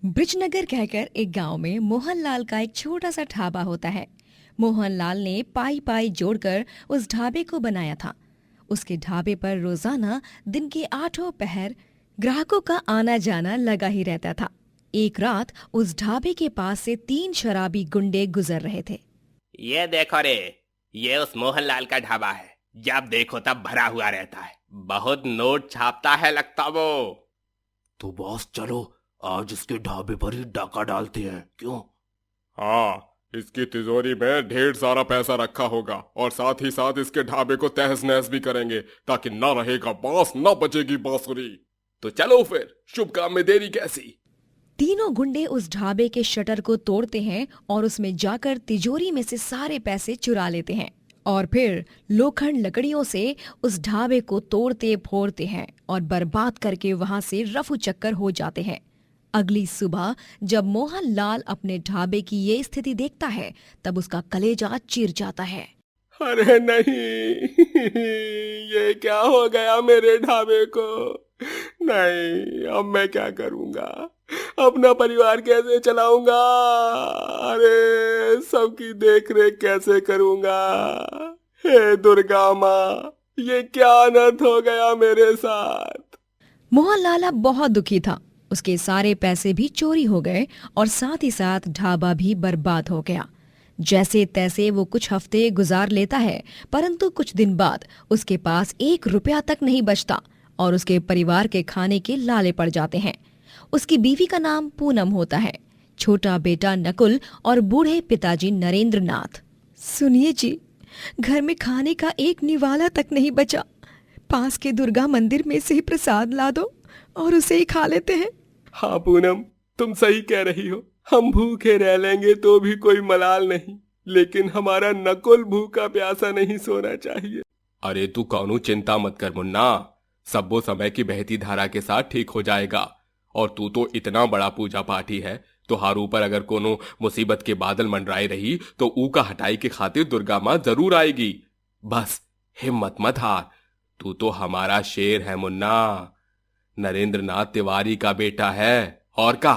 ब्रिजनगर कहकर एक गांव में मोहनलाल का एक छोटा सा ढाबा होता है। मोहनलाल ने पाई पाई जोड़कर उस ढाबे को बनाया था। उसके ढाबे पर रोजाना दिन के आठों पहर ग्राहकों का आना जाना लगा ही रहता था। एक रात उस ढाबे के पास से 3 शराबी गुंडे गुजर रहे थे। ये देखो रे, ये उस मोहनलाल का ढाबा है। जब देखो तब भरा हुआ रहता है। बहुत नोट छापता है लगता वो। तो बॉस चलो आज इसके ढाबे पर ही डाका डालते हैं, क्यों? हाँ, इसकी तिजोरी में ढेर सारा पैसा रखा होगा और साथ ही साथ इसके ढाबे को तहस नहस भी करेंगे ताकि ना रहेगा बांस ना बचेगी बांसुरी। तो चलो फिर, शुभ काम में देरी कैसी। तीनों गुंडे उस ढाबे के शटर को तोड़ते हैं और उसमें जाकर तिजोरी में से सारे पैसे चुरा लेते हैं और फिर लोखंड लकड़ियों से उस ढाबे को तोड़ते फोड़ते हैं और बर्बाद करके वहां से रफू चक्कर हो जाते हैं। अगली सुबह जब मोहनलाल अपने ढाबे की ये स्थिति देखता है तब उसका कलेजा चिर जाता है। अरे नहीं, ये क्या हो गया मेरे ढाबे को। नहीं, अब मैं क्या करूंगा, अपना परिवार कैसे चलाऊंगा, अरे सबकी देख रेख कैसे करूंगा। हे दुर्गा माँ, ये क्या अनर्थ हो गया मेरे साथ। मोहनलाल अब बहुत दुखी था। उसके सारे पैसे भी चोरी हो गए और साथ ही साथ ढाबा भी बर्बाद हो गया। जैसे तैसे वो कुछ हफ्ते गुजार लेता है, परंतु कुछ दिन बाद उसके पास 1 रुपया तक नहीं बचता और उसके परिवार के खाने के लाले पड़ जाते हैं। उसकी बीवी का नाम पूनम होता है, छोटा बेटा नकुल और बूढ़े पिताजी नरेंद्र नाथ। सुनिए जी, घर में खाने का एक निवाला तक नहीं बचा। पास के दुर्गा मंदिर में से ही प्रसाद ला दो और उसे ही खा लेते हैं। हाँ पूनम, तुम सही कह रही हो। हम भूखे रह लेंगे तो भी कोई मलाल नहीं, लेकिन हमारा नकुल भूखा प्यासा नहीं सोना चाहिए। अरे तू कौनो चिंता मत कर मुन्ना, सब वो समय की बहती धारा के साथ ठीक हो जाएगा। और तू तो इतना बड़ा पूजा पाठी है, तुहार ऊपर अगर कोनो मुसीबत के बादल मंडराए रही तो ऊ का हटाई के खातिर दुर्गा माँ जरूर आएगी। बस हिम्मत मत हार, तू तो हमारा शेर है मुन्ना। नरेंद्र नाथ तिवारी का बेटा है और का।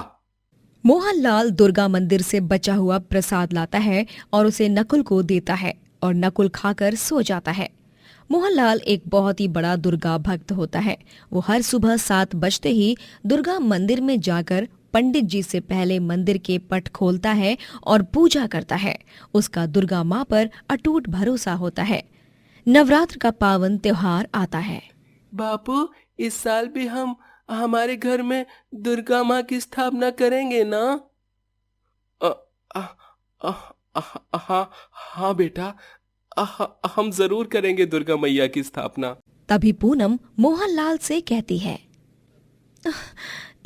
मोहनलाल दुर्गा मंदिर से बचा हुआ प्रसाद लाता है और उसे नकुल को देता है और नकुल खाकर सो जाता है। मोहनलाल एक बहुत ही बड़ा दुर्गा भक्त होता है। वो हर सुबह 7 बजते ही दुर्गा मंदिर में जाकर पंडित जी से पहले मंदिर के पट खोलता है और पूजा करता है। उसका दुर्गा माँ पर अटूट भरोसा होता है। नवरात्र का पावन त्योहार आता है। बापू, इस साल भी हम हमारे घर में दुर्गा माँ की स्थापना करेंगे ना? हाँ बेटा, हम जरूर करेंगे दुर्गा मैया की स्थापना। तभी पूनम मोहनलाल से कहती है,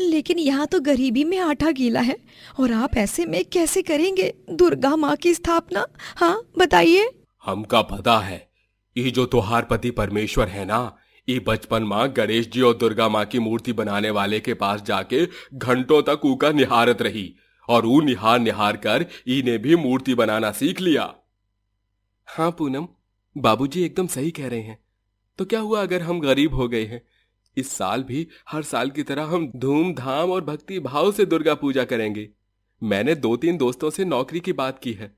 लेकिन यहाँ तो गरीबी में आटा गीला है और आप ऐसे में कैसे करेंगे दुर्गा माँ की स्थापना? हाँ बताइए। हमका पता है, ये जो तुहार पति परमेश्वर है ना, ये बचपन माँ गणेश जी और दुर्गा माँ की मूर्ति बनाने वाले के पास जाके घंटों तक ऊ का निहारत रही और ऊ निहार निहार कर इन्हें भी मूर्ति बनाना सीख लिया। हाँ पूनम, बाबूजी एकदम सही कह रहे हैं। तो क्या हुआ अगर हम गरीब हो गए हैं? इस साल भी हर साल की तरह हम धूमधाम और भक्ति भाव से दुर्गा पूजा करेंगे। मैंने 2-3 दोस्तों से नौकरी की बात की है।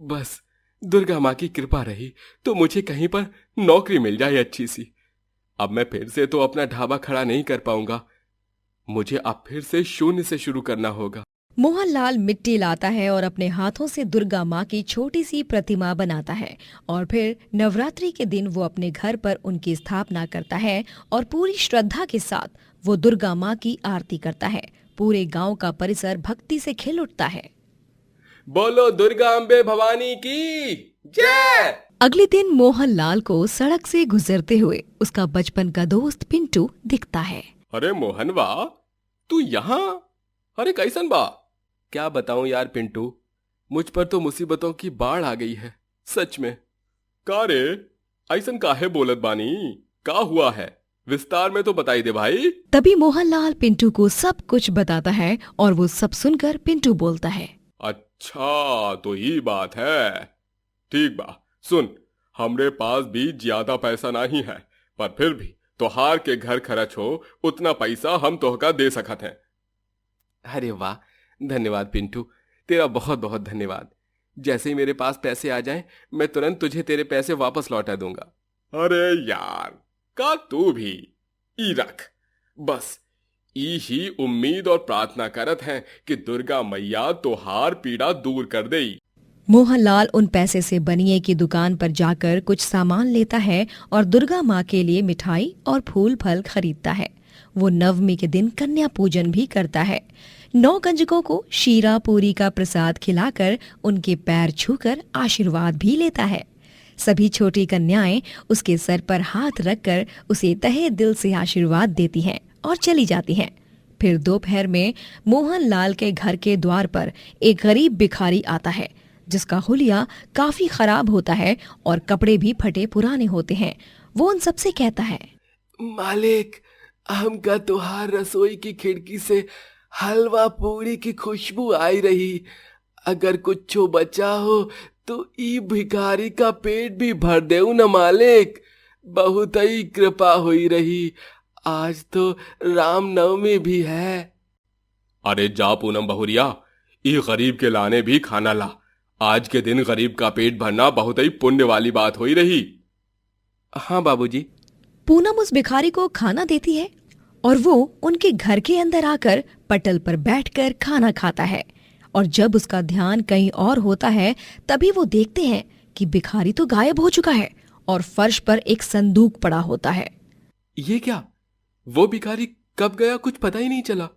बस दुर्गा माँ की कृपा रही तो मुझे कहीं पर नौकरी मिल जाए अच्छी सी। अब मैं फिर से तो अपना ढाबा खड़ा नहीं कर पाऊंगा, मुझे अब फिर से शून्य से शुरू करना होगा। मोहनलाल मिट्टी लाता है और अपने हाथों से दुर्गा माँ की छोटी सी प्रतिमा बनाता है और फिर नवरात्रि के दिन वो अपने घर पर उनकी स्थापना करता है और पूरी श्रद्धा के साथ वो दुर्गा माँ की आरती करता है। पूरे गांव का परिसर भक्ति से खिल उठता है। बोलो दुर्गा अम्बे भवानी की जय। अगले दिन मोहनलाल को सड़क से गुजरते हुए उसका बचपन का दोस्त पिंटू दिखता है। अरे मोहन वाह, तू यहाँ? अरे कैसन बा? क्या बताऊं यार पिंटू, मुझ पर तो मुसीबतों की बाढ़ आ गई है सच में। का रे, ऐसन काहे बोलत बानी? का हुआ है, विस्तार में तो बताई दे भाई। तभी मोहनलाल पिंटू को सब कुछ बताता है और वो सब सुनकर पिंटू बोलता है, अच्छा तो ये बात है। ठीक बा, सुन, हमरे पास भी ज्यादा पैसा नहीं है, पर फिर भी तोहार के घर खर्च हो उतना पैसा हम तोहका दे सकत हैं। अरे वाह, धन्यवाद पिंटू, तेरा बहुत बहुत धन्यवाद। जैसे ही मेरे पास पैसे आ जाएं, मैं तुरंत तुझे तेरे पैसे वापस लौटा दूंगा। अरे यार, का तू भी ई रख। बस ई ही उम्मीद और प्रार्थना करत हैं कि दुर्गा मैया तोहार पीड़ा दूर कर देई। मोहनलाल उन पैसे से बनिए की दुकान पर जाकर कुछ सामान लेता है और दुर्गा माँ के लिए मिठाई और फूल फल खरीदता है। वो नवमी के दिन कन्या पूजन भी करता है। 9 कंजकों को शीरा पूरी का प्रसाद खिलाकर उनके पैर छूकर आशीर्वाद भी लेता है। सभी छोटी कन्याएं उसके सर पर हाथ रखकर उसे तहे दिल से आशीर्वाद देती हैं और चली जाती हैं। फिर दोपहर में मोहनलाल के घर के द्वार पर एक गरीब भिखारी आता है, जिसका हुलिया काफी खराब होता है और कपड़े भी फटे पुराने होते हैं। वो उन सबसे कहता है, मालिक, हमका तुहार रसोई की खिड़की से हलवा पूरी की खुशबू आई रही। अगर कुछ बचा हो तो ई भिखारी का पेट भी भर देऊ न मालिक। बहुत ही कृपा हुई रही। आज तो रामनवमी भी है। अरे जा पूनम बहुरिया, ये गरीब के लाने भी खाना ला। आज के दिन गरीब का पेट भरना बहुत ही पुण्य वाली बात हुई रही। हाँ बाबूजी। पूनम उस भिखारी को खाना देती है और वो उनके घर के अंदर आकर पटल पर बैठकर खाना खाता है। और जब उसका ध्यान कहीं और होता है, तभी वो देखते हैं कि भिखारी तो गायब हो चुका है और फर्श पर एक संदूक पड़ा होता है। ये क्या? वो भिखारी कब गया कुछ पता ही नहीं चला।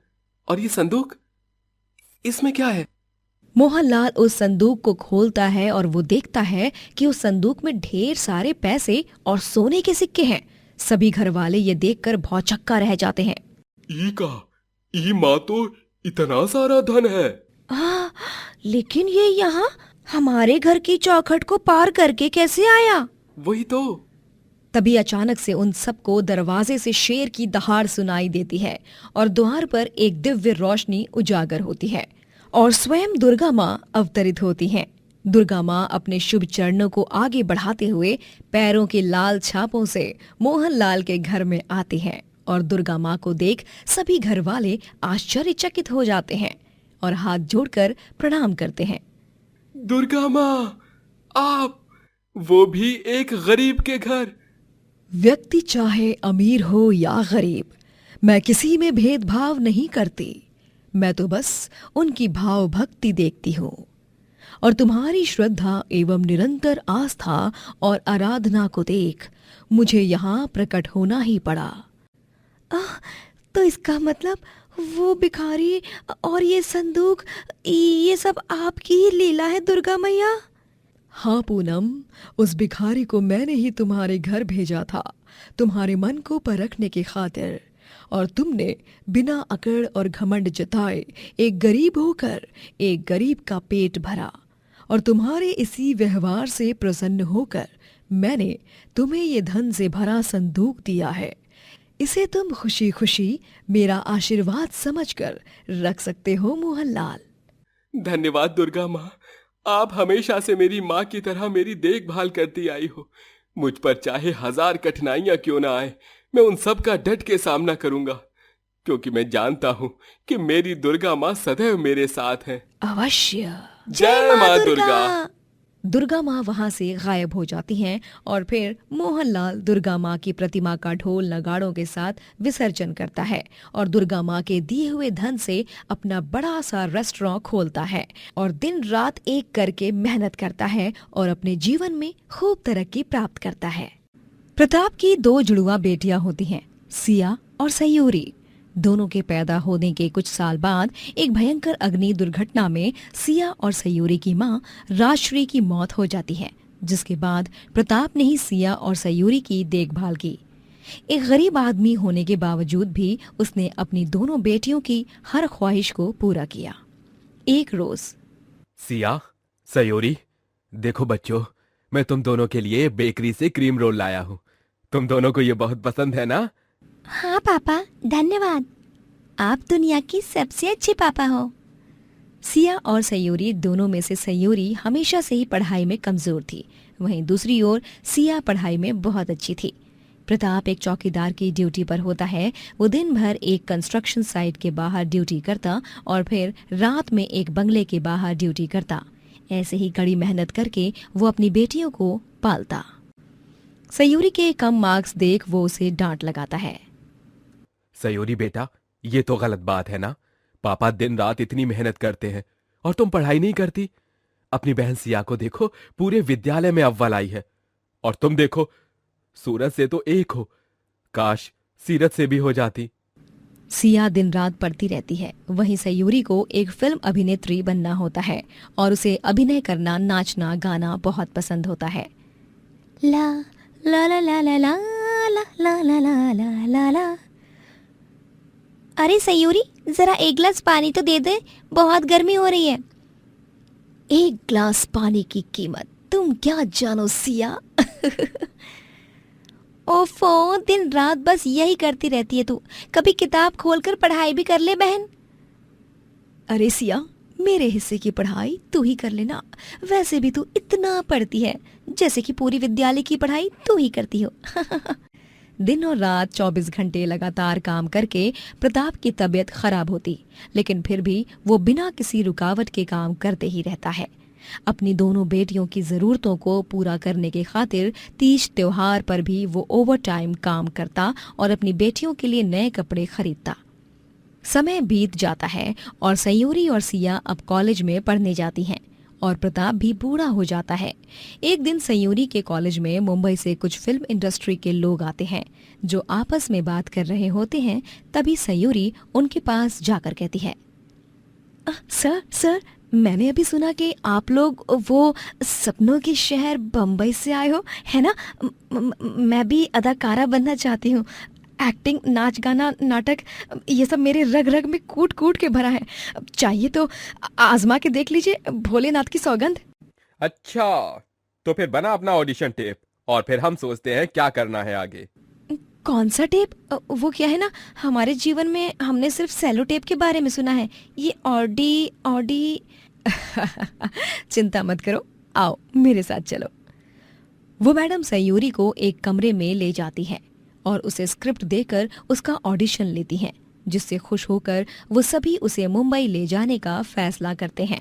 और ये संदूक, इसमें क्या है? मोहनलाल उस संदूक को खोलता है और वो देखता है कि उस संदूक में ढेर सारे पैसे और सोने के सिक्के हैं। सभी घर वाले ये देखकर भौचक्का रह जाते हैं। ई माँ तो इतना सारा धन है। लेकिन ये यहाँ हमारे घर की चौखट को पार करके कैसे आया? वही तो। तभी अचानक से उन सबको दरवाजे से शेर की दहाड़ सुनाई देती है और द्वार पर एक दिव्य रोशनी उजागर होती है और स्वयं दुर्गा माँ अवतरित होती हैं। दुर्गा माँ अपने शुभ चरणों को आगे बढ़ाते हुए पैरों के लाल छापों से मोहनलाल के घर में आती हैं और दुर्गा माँ को देख सभी घर वाले आश्चर्यचकित हो जाते हैं और हाथ जोड़कर प्रणाम करते हैं। दुर्गा माँ, आप, वो भी एक गरीब के घर। व्यक्ति चाहे अमीर हो या गरीब, मैं किसी में भेदभाव नहीं करती। मैं तो बस उनकी भाव भक्ति देखती हूँ और तुम्हारी श्रद्धा एवं निरंतर आस्था और आराधना को देख मुझे यहाँ प्रकट होना ही पड़ा। तो इसका मतलब वो भिखारी और ये संदूक, ये सब आपकी ही लीला है दुर्गा मैया? हाँ पूनम, उस भिखारी को मैंने ही तुम्हारे घर भेजा था, तुम्हारे मन को परखने की खातिर। और तुमने बिना अकड़ और घमंड जताए एक गरीब होकर एक गरीब का पेट भरा और तुम्हारे इसी व्यवहार से प्रसन्न होकर मैंने तुम्हें ये धन से भरा संदूक दिया है। इसे तुम खुशी खुशी मेरा आशीर्वाद समझकर रख सकते हो मोहनलाल। धन्यवाद दुर्गा माँ, आप हमेशा से मेरी माँ की तरह मेरी देखभाल करती आई हो। मुझ पर चाहे 1000 कठिनाइयां क्यों ना आए, मैं उन सब का डट के सामना करूंगा, क्योंकि मैं जानता हूँ कि मेरी दुर्गा माँ सदैव मेरे साथ है। अवश्य। जय माँ दुर्गा। दुर्गा माँ वहाँ से गायब हो जाती हैं और फिर मोहनलाल दुर्गा माँ की प्रतिमा का ढोल नगाड़ों के साथ विसर्जन करता है और दुर्गा माँ के दिए हुए धन से अपना बड़ा सा रेस्टोरेंट खोलता है और दिन रात एक करके मेहनत करता है और अपने जीवन में खूब तरक्की प्राप्त करता है। प्रताप की 2 जुड़वा बेटियां होती हैं, सिया और सयूरी। दोनों के पैदा होने के कुछ साल बाद एक भयंकर अग्नि दुर्घटना में सिया और सयूरी की मां राजश्री की मौत हो जाती है, जिसके बाद प्रताप ने ही सिया और सयूरी की देखभाल की। एक गरीब आदमी होने के बावजूद भी उसने अपनी दोनों बेटियों की हर ख्वाहिश को पूरा किया। एक रोज, सिया, सयूरी, देखो बच्चों, मैं तुम दोनों के लिए बेकरी से क्रीम रोल लाया हूँ। तुम दोनों को ये बहुत पसंद है ना? हाँ पापा, धन्यवाद। आप दुनिया की सबसे अच्छे पापा हो। सिया और सयूरी दोनों में से सयूरी हमेशा से ही पढ़ाई में कमजोर थी, वहीं दूसरी ओर सिया पढ़ाई में बहुत अच्छी थी। प्रताप एक चौकीदार की ड्यूटी पर होता है। वो दिन भर एक कंस्ट्रक्शन साइट के बाहर ड्यूटी करता और फिर रात में एक बंगले के बाहर ड्यूटी करता। ऐसे ही कड़ी मेहनत करके वो अपनी बेटियों को पालता। सयूरी के कम मार्क्स देख वो उसे डांट लगाता है। सयूरी बेटा, ये तो गलत बात है ना। पापा दिन रात इतनी मेहनत करते हैं और तुम पढ़ाई नहीं करती। अपनी बहन सिया को देखो, पूरे विद्यालय में अव्वल आई है, और तुम देखो सूरज से तो एक हो। काश सीरत से भी हो जाती। सिया दिन रात पढ़ती रहती है। वहीं सयूरी को एक फिल्म अभिनेत्री बनना होता है और उसे अभिनय करना, नाचना, गाना बहुत पसंद होता है। ला ला ला ला ला ला ला ला ला ला ला ला ला। अरे सयूरी, जरा एक गिलास पानी तो दे दे, बहुत गर्मी हो रही है। एक ग्लास पानी की कीमत तुम क्या जानो सिया। ओफो, दिन रात बस यही करती रहती है तू। कभी किताब खोलकर पढ़ाई भी कर ले बहन। अरे सिया, मेरे हिस्से की पढ़ाई तू ही कर लेना। वैसे भी तू इतना पढ़ती है, जैसे कि पूरी विद्यालय की पढ़ाई तू ही करती हो। दिन और रात 24 घंटे लगातार काम करके प्रताप की तबीयत खराब होती, लेकिन फिर भी वो बिना किसी रुकावट के काम करते ही रहता है। अपनी दोनों बेटियों की जरूरतों को पूरा करने के खातिर तीज त्योहार पर भी वो ओवरटाइम काम करता और अपनी बेटियों के लिए नए कपड़े खरीदता। समय बीत जाता है और सयूरी और सिया अब कॉलेज में पढ़ने जाती हैं और प्रताप भी बूढ़ा हो जाता है। एक दिन सयूरी के कॉलेज में मुंबई से कुछ फिल्म इंडस्ट्री के लोग आते हैं जो आपस में बात कर रहे होते हैं। तभी सयूरी उनके पास जाकर कहती है, सर, मैंने अभी सुना कि आप लोग वो सपनों के शहर बम्बई से आए हो, है ना? मैं भी अदाकारा बनना चाहती हूँ। एक्टिंग, नाच गाना, नाटक, ये सब मेरे रग रग में कूट कूट के भरा है। चाहिए तो आजमा के देख लीजिए, भोलेनाथ की सौगंध। अच्छा, तो फिर बना अपना ऑडिशन टेप और फिर हम सोचते हैं क्या करना है आगे। कौन सा टेप? वो क्या है ना, हमारे जीवन में हमने सिर्फ सेलो टेप के बारे में सुना है। ये ऑडी चिंता मत करो, आओ मेरे साथ चलो। वो मैडम सयूरी को एक कमरे में ले जाती है और उसे स्क्रिप्ट देकर उसका ऑडिशन लेती हैं, जिससे खुश होकर वो सभी उसे मुंबई ले जाने का फैसला करते हैं।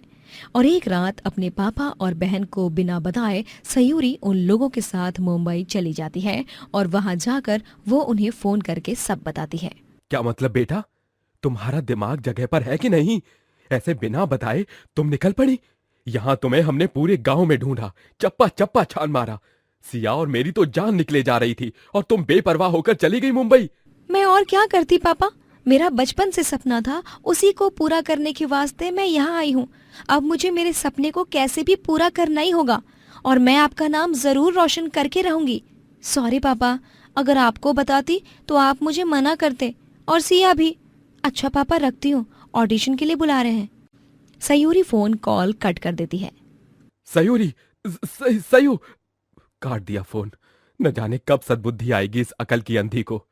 और एक रात अपने पापा और बहन को बिना बताए सयूरी उन लोगों के साथ मुंबई चली जाती है और वहां जाकर वो उन्हें फोन करके सब बताती है। क्या मतलब बेटा, तुम्हारा दिमाग जगह पर है कि नहीं? ऐसे बिना बताए तुम निकल पड़ी। यहाँ तुम्हें हमने पूरे गांव में ढूंढा, चप्पा चप्पा छान मारा। सिया और मेरी तो जान निकले जा रही थी और तुम बेपरवाह होकर चली गई मुंबई। मैं और क्या करती पापा, मेरा बचपन से सपना था, उसी को पूरा करने के वास्ते मैं यहाँ आई हूँ। अब मुझे मेरे सपने को कैसे भी पूरा करना ही होगा और मैं आपका नाम जरूर रोशन करके रहूंगी। सॉरी पापा, अगर आपको बताती तो आप मुझे मना करते, और सिया भी। अच्छा पापा, रखती हूँ, ऑडिशन के लिए बुला रहे हैं। सयूरी फोन कॉल कट कर देती है। सयूरी, सयू, काट दिया फोन। न जाने कब सद्बुद्धि आएगी इस अकल की अंधी को।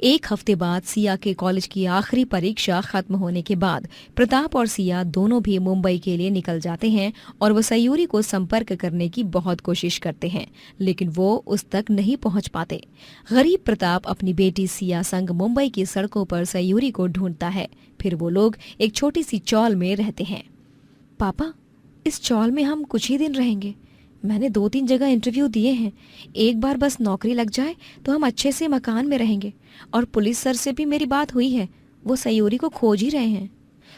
एक हफ्ते बाद सिया के कॉलेज की आखिरी परीक्षा खत्म होने के बाद प्रताप और सिया दोनों भी मुंबई के लिए निकल जाते हैं और वो सयूरी को संपर्क करने की बहुत कोशिश करते हैं, लेकिन वो उस तक नहीं पहुंच पाते। गरीब प्रताप अपनी बेटी सिया संग मुंबई की सड़कों पर सयूरी को ढूंढता है। फिर वो लोग एक छोटी सी चौल में रहते हैं। पापा, इस चौल में हम कुछ ही दिन रहेंगे। मैंने 2-3 जगह इंटरव्यू दिए हैं। एक बार बस नौकरी लग जाए तो हम अच्छे से मकान में रहेंगे। और पुलिस सर से भी मेरी बात हुई है, वो सयूरी को खोज ही रहे हैं।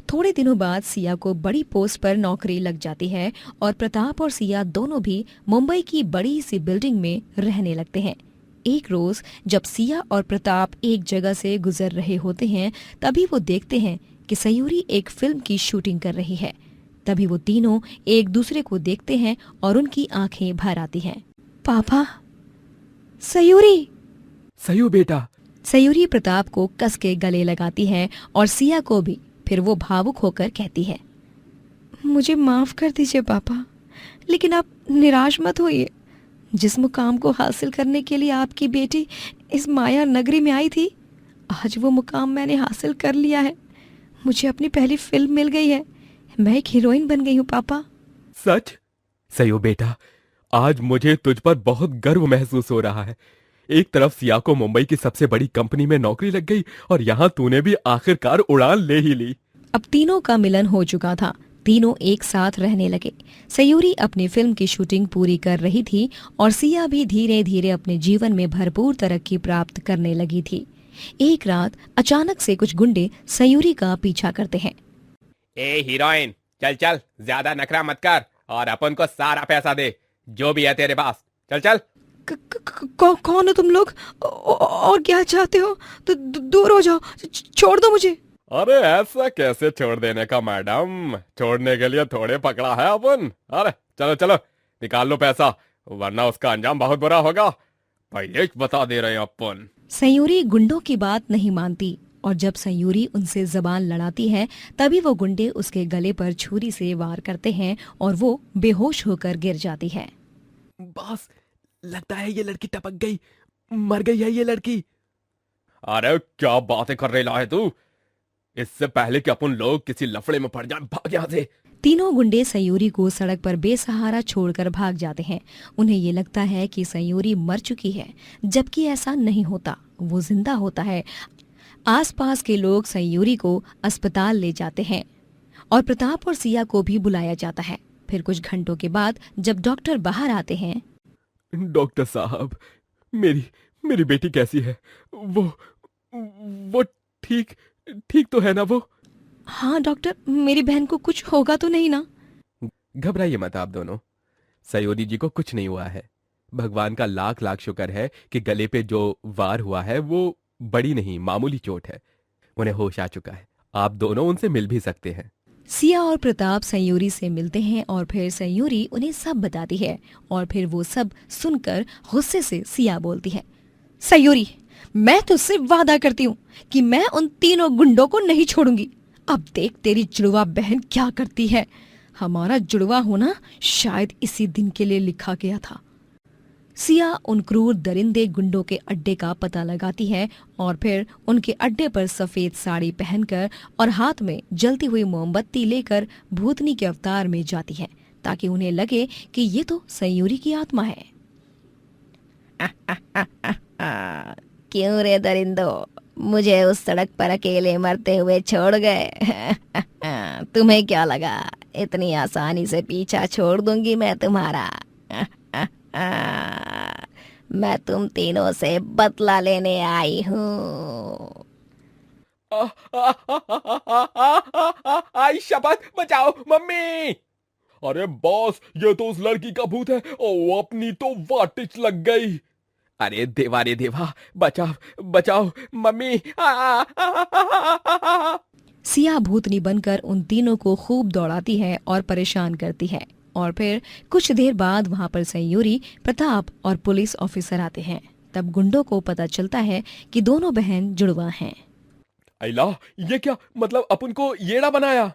थोड़े दिनों बाद सिया को बड़ी पोस्ट पर नौकरी लग जाती है और प्रताप और सिया दोनों भी मुंबई की बड़ी सी बिल्डिंग में रहने लगते हैं। एक रोज जब सिया और प्रताप एक जगह से गुजर रहे होते हैं, तभी वो देखते हैं कि सयूरी एक फिल्म की शूटिंग कर रही है। तभी वो तीनों एक दूसरे को देखते हैं और उनकी आंखें भर आती हैं। पापा, सयूरी। सयू बेटा। सयूरी प्रताप को कस के गले लगाती है और सिया को भी। फिर वो भावुक होकर कहती है, मुझे माफ कर दीजिए पापा, लेकिन आप निराश मत होइए। जिस मुकाम को हासिल करने के लिए आपकी बेटी इस माया नगरी में आई थी, आज वो मुकाम मैंने हासिल कर लिया है। मुझे अपनी पहली फिल्म मिल गई है, मैं एक हीरोइन बन गई हूँ पापा। सच? सयू बेटा, आज मुझे तुझ पर बहुत गर्व महसूस हो रहा है। एक तरफ सिया को मुंबई की सबसे बड़ी कंपनी में नौकरी लग गई और यहाँ तूने भी आखिरकार उड़ान ले ही ली। अब तीनों का मिलन हो चुका था। तीनों एक साथ रहने लगे। सयूरी अपनी फिल्म की शूटिंग पूरी कर रही थी और सिया भी धीरे धीरे अपने जीवन में भरपूर तरक्की प्राप्त करने लगी थी। एक रात अचानक से कुछ गुंडे सयूरी का पीछा करते हैं। ए हीरोइन, चल चल, ज्यादा नखरा मत कर और अपन को सारा पैसा दे जो भी है तेरे पास। चल चल। कौन हो तुम लोग और क्या चाहते हो? तो दूर हो जाओ, छोड़ दो मुझे। अरे ऐसा कैसे छोड़ देने का मैडम, छोड़ने के लिए थोड़े पकड़ा है अपन। अरे चलो चलो निकाल लो पैसा, वरना उसका अंजाम बहुत बुरा होगा, पहले बता दे रहे हैं अपन। सयूरी गुंडों की बात नहीं मानती और जब सयूरी उनसे जबान लड़ाती है तभी वो गुंडे उसके गले पर छुरी से वार करते हैं और वो बेहोश होकर गिर जाती है। बॉस, लगता है ये लड़की टपक गई, मर गई है ये लड़की। अरे क्या बातें कर रहे है तू, इससे पहले कि अपन लोग किसी लफड़े में पड़ जाए, भाग यहाँ से। तीनों गुंडे सयूरी को सड़क पर बेसहारा छोड़कर भाग जाते हैं। उन्हें ये लगता है कि सयूरी मर चुकी है, जबकि ऐसा नहीं होता, वो जिंदा होता है। आसपास के लोग सयूरी को अस्पताल ले जाते हैं और प्रताप और सिया को भी बुलाया जाता है। फिर कुछ घंटों के बाद जब डॉक्टर बाहर आते हैं। डॉक्टर साहब, मेरी बेटी कैसी है? वो ठीक तो है ना वो? हाँ डॉक्टर, मेरी बहन को कुछ होगा तो नहीं ना? घबराइए मत आप दोनों, सयूरी जी को कुछ नहीं हुआ है। भगवान का लाख लाख शुक्र है कि गले पे जो वार हुआ है वो बड़ी नहीं, मामूली चोट है। उन्हें होश आ चुका है, आप दोनों उनसे मिल भी सकते हैं। सिया और प्रताप सयूरी से मिलते हैं और फिर सयूरी उन्हें सब बताती है और फिर वो सब सुनकर गुस्से से सिया बोलती है, सयूरी, मैं तुझसे वादा करती हूँ कि मैं उन तीनों गुंडों को नहीं छोड़ूंगी। अब देख तेरी जुड़वा बहन क्या करती है। हमारा जुड़वा होना शायद इसी दिन के लिए लिखा गया था। सिया उन क्रूर दरिंदे गुंडों के अड्डे का पता लगाती है और फिर उनके अड्डे पर सफेद साड़ी पहनकर और हाथ में जलती हुई मोमबत्ती लेकर भूतनी के अवतार में जाती है, ताकि उन्हें लगे कि ये तो सयूरी की आत्मा है। क्यों रे दरिंदो, मुझे उस सड़क पर अकेले मरते हुए छोड़ गए? तुम्हें क्या लगा इतनी आसानी से पीछा छोड़ दूंगी मैं तुम्हारा? मैं तुम तीनों से बदला लेने आई हूँ। आई शपथ, बचाओ मम्मी। अरे बॉस, ये तो उस लड़की का भूत है, ओ अपनी तो वाटिच लग गई। अरे देवा रे देवा, बचाओ मम्मी। सिया भूतनी बनकर उन तीनों को खूब दौड़ाती है और परेशान करती है और फिर कुछ देर बाद वहां पर सयूरी, प्रताप और पुलिस ऑफिसर आते हैं। तब गुंडों को पता चलता है कि दोनों बहन जुड़वा हैं। अल्लाह, ये क्या मतलब, अपन को येड़ा बनाया?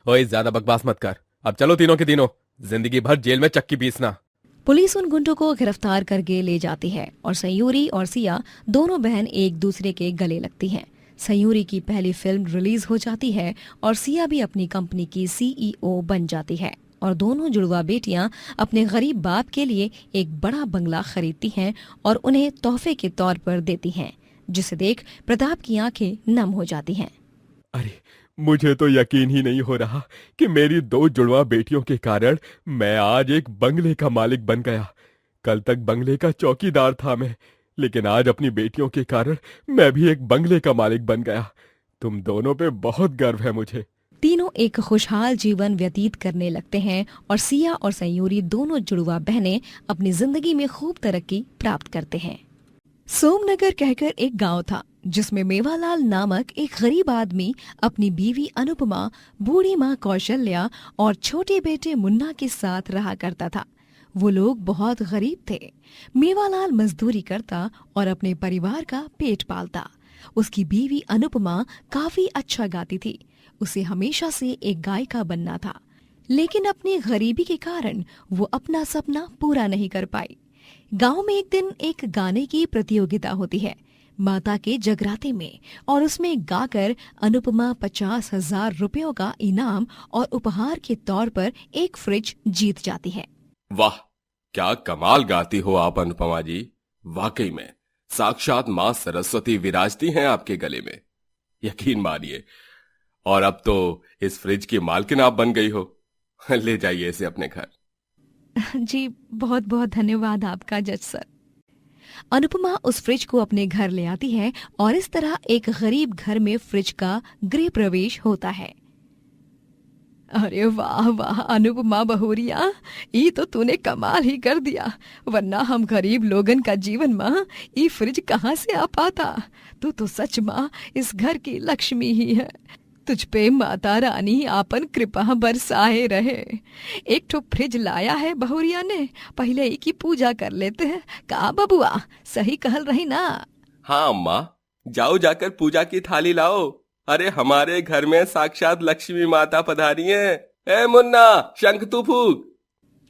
ओए ज्यादा बकवास मत कर, अब चलो तीनों के तीनों जिंदगी भर जेल में चक्की पीसना। पुलिस उन गुंडों को गिरफ्तार करके ले जाती है और सयूरी और सिया दोनों बहन एक दूसरे के गले लगती हैं। सयूरी की पहली फिल्म रिलीज हो जाती है और सिया भी अपनी कंपनी की CEO बन जाती है और दोनों जुड़वा बेटियां अपने गरीब बाप के लिए एक बड़ा बंगला खरीदती हैं और उन्हें तोहफे के तौर पर देती हैं, जिसे देख प्रताप की आंखें नम हो जाती हैं। अरे मुझे तो यकीन ही नहीं हो रहा कि मेरी दो जुड़वा बेटियों के कारण मैं आज एक बंगले का मालिक बन गया। कल तक बंगले का चौकीदार था मैं, लेकिन आज अपनी बेटियों के कारण मैं भी एक बंगले का मालिक बन गया। तुम दोनों पे बहुत गर्व है मुझे। तीनों एक खुशहाल जीवन व्यतीत करने लगते हैं और सिया और सयूरी दोनों जुड़वा बहनें अपनी जिंदगी में खूब तरक्की प्राप्त करते हैं। सोमनगर कहकर एक गांव था जिसमें मेवालाल नामक एक गरीब आदमी अपनी बीवी अनुपमा, बूढ़ी माँ कौशल्या और छोटे बेटे मुन्ना के साथ रहा करता था। वो लोग बहुत गरीब थे। मेवालाल मजदूरी करता और अपने परिवार का पेट पालता। उसकी बीवी अनुपमा काफी अच्छा गाती थी। उसे हमेशा से एक गायिका बनना था, लेकिन अपनी गरीबी के कारण वो अपना सपना पूरा नहीं कर पाई। गांव में एक दिन एक गाने की प्रतियोगिता होती है माता के जगराते में, और उसमें गाकर अनुपमा 50,000 रुपयों का इनाम और उपहार के तौर पर एक फ्रिज जीत जाती है। वाह, क्या कमाल गाती हो आप अनुपमा जी। वाकई में साक्षात मां सरस्वती विराजती हैं आपके गले में, यकीन मानिए। और अब तो इस फ्रिज की मालकिन आप बन गई हो। ले जाइए इसे अपने घर। जी बहुत बहुत धन्यवाद आपका जज सर। अनुपमा उस फ्रिज को अपने घर ले आती है और इस तरह एक गरीब घर में फ्रिज का गृह प्रवेश होता है। अरे वाह वाह अनुपमा बहुरिया, ये तो तूने कमाल ही कर दिया, वरना हम गरीब लोगन का जीवन माँ ये फ्रिज कहाँ से आ पाता। तू तो सच माँ इस घर की लक्ष्मी ही है। तुझ पे माता रानी आपन कृपा बरसाए रहे। एक ठो फ्रिज लाया है बहुरिया ने, पहले ही की पूजा कर लेते हैं। का बबुआ सही कहल रही ना? हाँ अम्मा, जाओ जाकर पूजा की थाली लाओ। अरे हमारे घर में साक्षात लक्ष्मी माता पधारी है। ए मुन्ना, शंख तू फूक।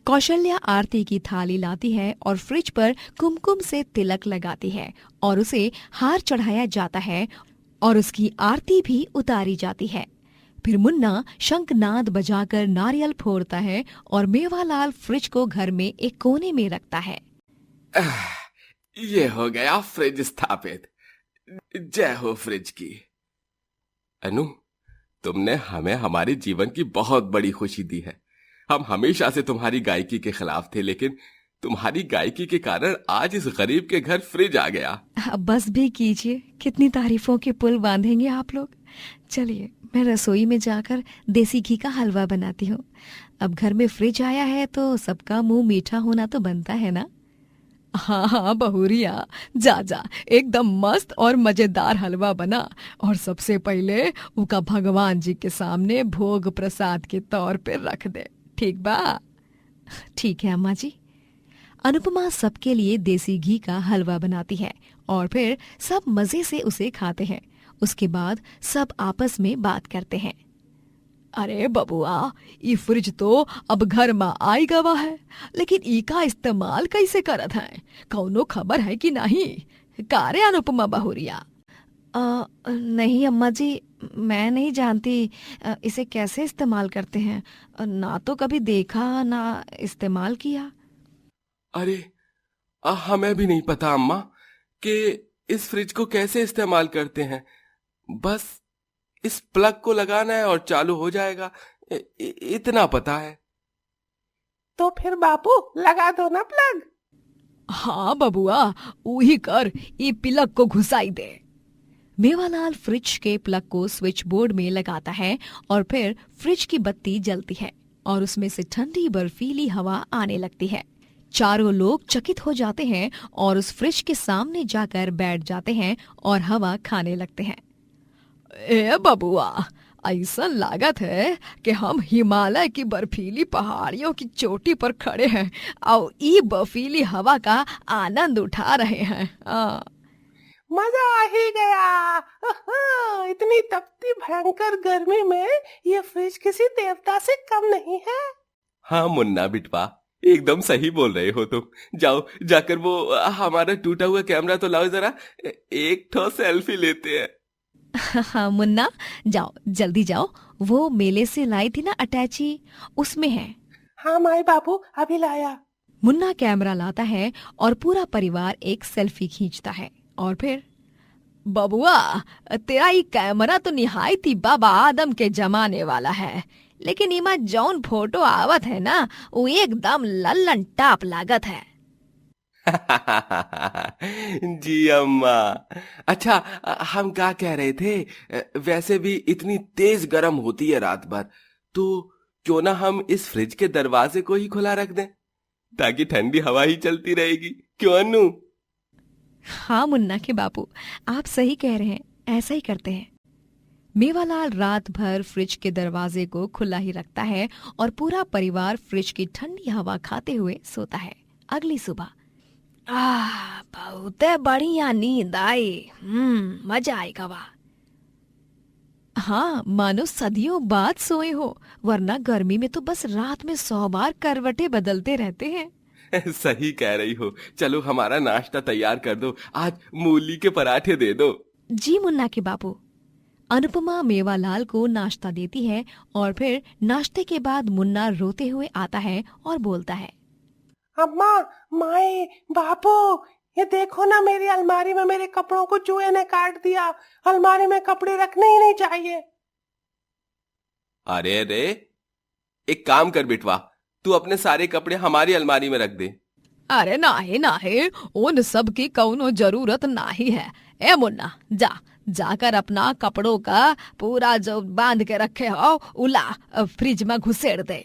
कौशल्या आरती की थाली लाती है और फ्रिज पर कुमकुम से तिलक लगाती है और उसे हार चढ़ाया जाता है और उसकी आरती भी उतारी जाती है। फिर मुन्ना शंखनाद बजाकर नारियल फोड़ता है और मेवालाल फ्रिज को घर में एक कोने में रखता है। ये हो गया फ्रिज स्थापित। जय हो फ्रिज की। अनु, तुमने हमें हमारे जीवन की बहुत बड़ी खुशी दी है। हम हमेशा से तुम्हारी गायकी के खिलाफ थे, लेकिन तुम्हारी गायकी के कारण आज इस गरीब के घर फ्रिज आ गया। अब बस भी कीजिए, कितनी तारीफों के पुल बांधेंगे आप लोग। चलिए मैं रसोई में जाकर देसी घी का हलवा बनाती हूँ। अब घर में फ्रिज आया है तो सबका मुंह मीठा होना तो बनता है ना। हाँ हाँ बहुरिया, जा जा एकदम मस्त और मजेदार हलवा बना और सबसे पहले उसका भगवान जी के सामने भोग प्रसाद के तौर पे रख दे, ठीक बा? ठीक है अम्मा जी। अनुपमा सबके लिए देसी घी का हलवा बनाती है और फिर सब मजे से उसे खाते हैं। उसके बाद सब आपस में बात करते हैं। अरे बबुआ, ये फ्रिज तो अब घर में आई गवा है, लेकिन इसका इस्तेमाल कैसे करत है? कौनो खबर है कि नहीं? का रे अनुपमा बहुरिया? नहीं अम्मा जी, मैं नहीं जानती इसे कैसे इस्तेमाल करते हैं। ना तो कभी देखा ना इस्तेमाल किया। अरे हमें भी नहीं पता अम्मा कि इस फ्रिज को कैसे इस्तेमाल करते हैं। बस इस प्लग को लगाना है और चालू हो जाएगा, इतना पता है। तो फिर बापू लगा दो ना प्लग। हाँ बबुआ, वही कर, ये प्लग को घुसाई दे। मेवालाल फ्रिज के प्लग को स्विच बोर्ड में लगाता है और फिर फ्रिज की बत्ती जलती है और उसमें से ठंडी बर्फीली हवा आने लगती है। चारों लोग चकित हो जाते हैं और उस फ्रिज के सामने जाकर बैठ जाते हैं और हवा खाने लगते हैं। ए बबुआ, ऐसा लागत है कि हम हिमालय की बर्फीली पहाड़ियों की चोटी पर खड़े हैं और ये बर्फीली हवा का आनंद उठा रहे हैं। मजा आ ही गया। इतनी तपती भयंकर गर्मी में ये फ्रिज किसी देवता से कम नहीं है। हाँ मुन्ना बिटवा, एकदम सही बोल रहे हो तुम। जाओ जाकर वो हमारा टूटा हुआ कैमरा तो लाओ जरा, एक ठो सेल्फी लेते हैं। हाँ मुन्ना, जाओ जल्दी जाओ, वो मेले से लाई थी ना अटैची, उसमें है। हाँ माई बाबू, अभी लाया। मुन्ना कैमरा लाता है और पूरा परिवार एक सेल्फी खींचता है और फिर, बबुआ तेरा ये कैमरा तो निहायती बाबा आदम के जमाने वाला है, लेकिन इमा जौन फोटो आवत है ना वो एकदम लल्लन टाप लागत है। जी अम्मा। अच्छा, हम क्या कह रहे थे, वैसे भी इतनी तेज गर्म होती है रात भर, तो क्यों ना हम इस फ्रिज के दरवाजे को ही खुला रख दें, ताकि ठंडी हवा ही चलती रहेगी। क्यों अनु? हाँ मुन्ना के बापू, आप सही कह रहे हैं, ऐसा ही करते हैं। मेवालाल रात भर फ्रिज के दरवाजे को खुला ही रखता है और पूरा परिवार फ्रिज की ठंडी हवा खाते हुए सोता है। अगली सुबह, बहुत बढ़िया नींद आई। मजा आएगा वाह। हाँ, मानो सदियों बाद सोए हो, वरना गर्मी में तो बस रात में 100 बार करवटें बदलते रहते हैं। सही कह रही हो। चलो हमारा नाश्ता तैयार कर दो, आज मूली के पराठे दे दो। जी मुन्ना के बापू। अनुपमा मेवालाल को नाश्ता देती है और फिर नाश्ते के बाद मुन्ना रोते हुए आता है और बोलता है, अम्मा, माए, बापू, ये देखो ना, मेरी अलमारी में मेरे कपड़ों को चूहे ने काट दिया। अलमारी में कपड़े रखने ही नहीं चाहिए। अरे रे, एक काम कर बिटवा, तू अपने सारे कपड़े हमारी अलमारी में रख दे। अरे नाही नाही, उन सब की कौनो जरूरत नाही है। ए मुन्ना, जाकर अपना कपड़ों का पूरा जो बांध के रखे हो उला फ्रिज में घुसेड़ दे।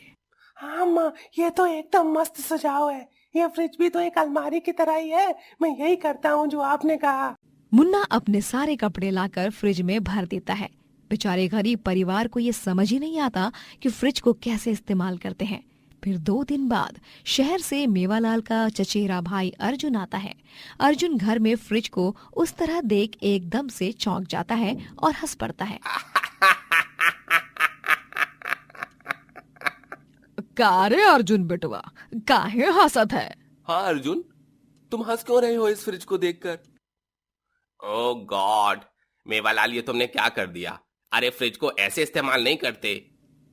हाँ माँ, ये तो एकदम मस्त सुझाव है। ये फ्रिज भी तो एक अलमारी की तरह ही है। मैं यही करता हूँ जो आपने कहा। मुन्ना अपने सारे कपड़े लाकर फ्रिज में भर देता है। बेचारे गरीब परिवार को ये समझ ही नहीं आता कि फ्रिज को कैसे इस्तेमाल करते हैं। फिर 2 दिन बाद शहर से मेवालाल का चचेरा भाई अर्जुन आता है। अर्जुन घर में फ्रिज को उस तरह देख एकदम से चौंक जाता है और हंस पड़ता है। कारे अर्जुन बेटवा, काहे हंसत है? हाँ अर्जुन, तुम हंस क्यों रहे हो इस फ्रिज को देखकर? ओ गॉड, मेवालाल ये तुमने क्या कर दिया? अरे फ्रिज को ऐसे इस्तेमाल नहीं करते।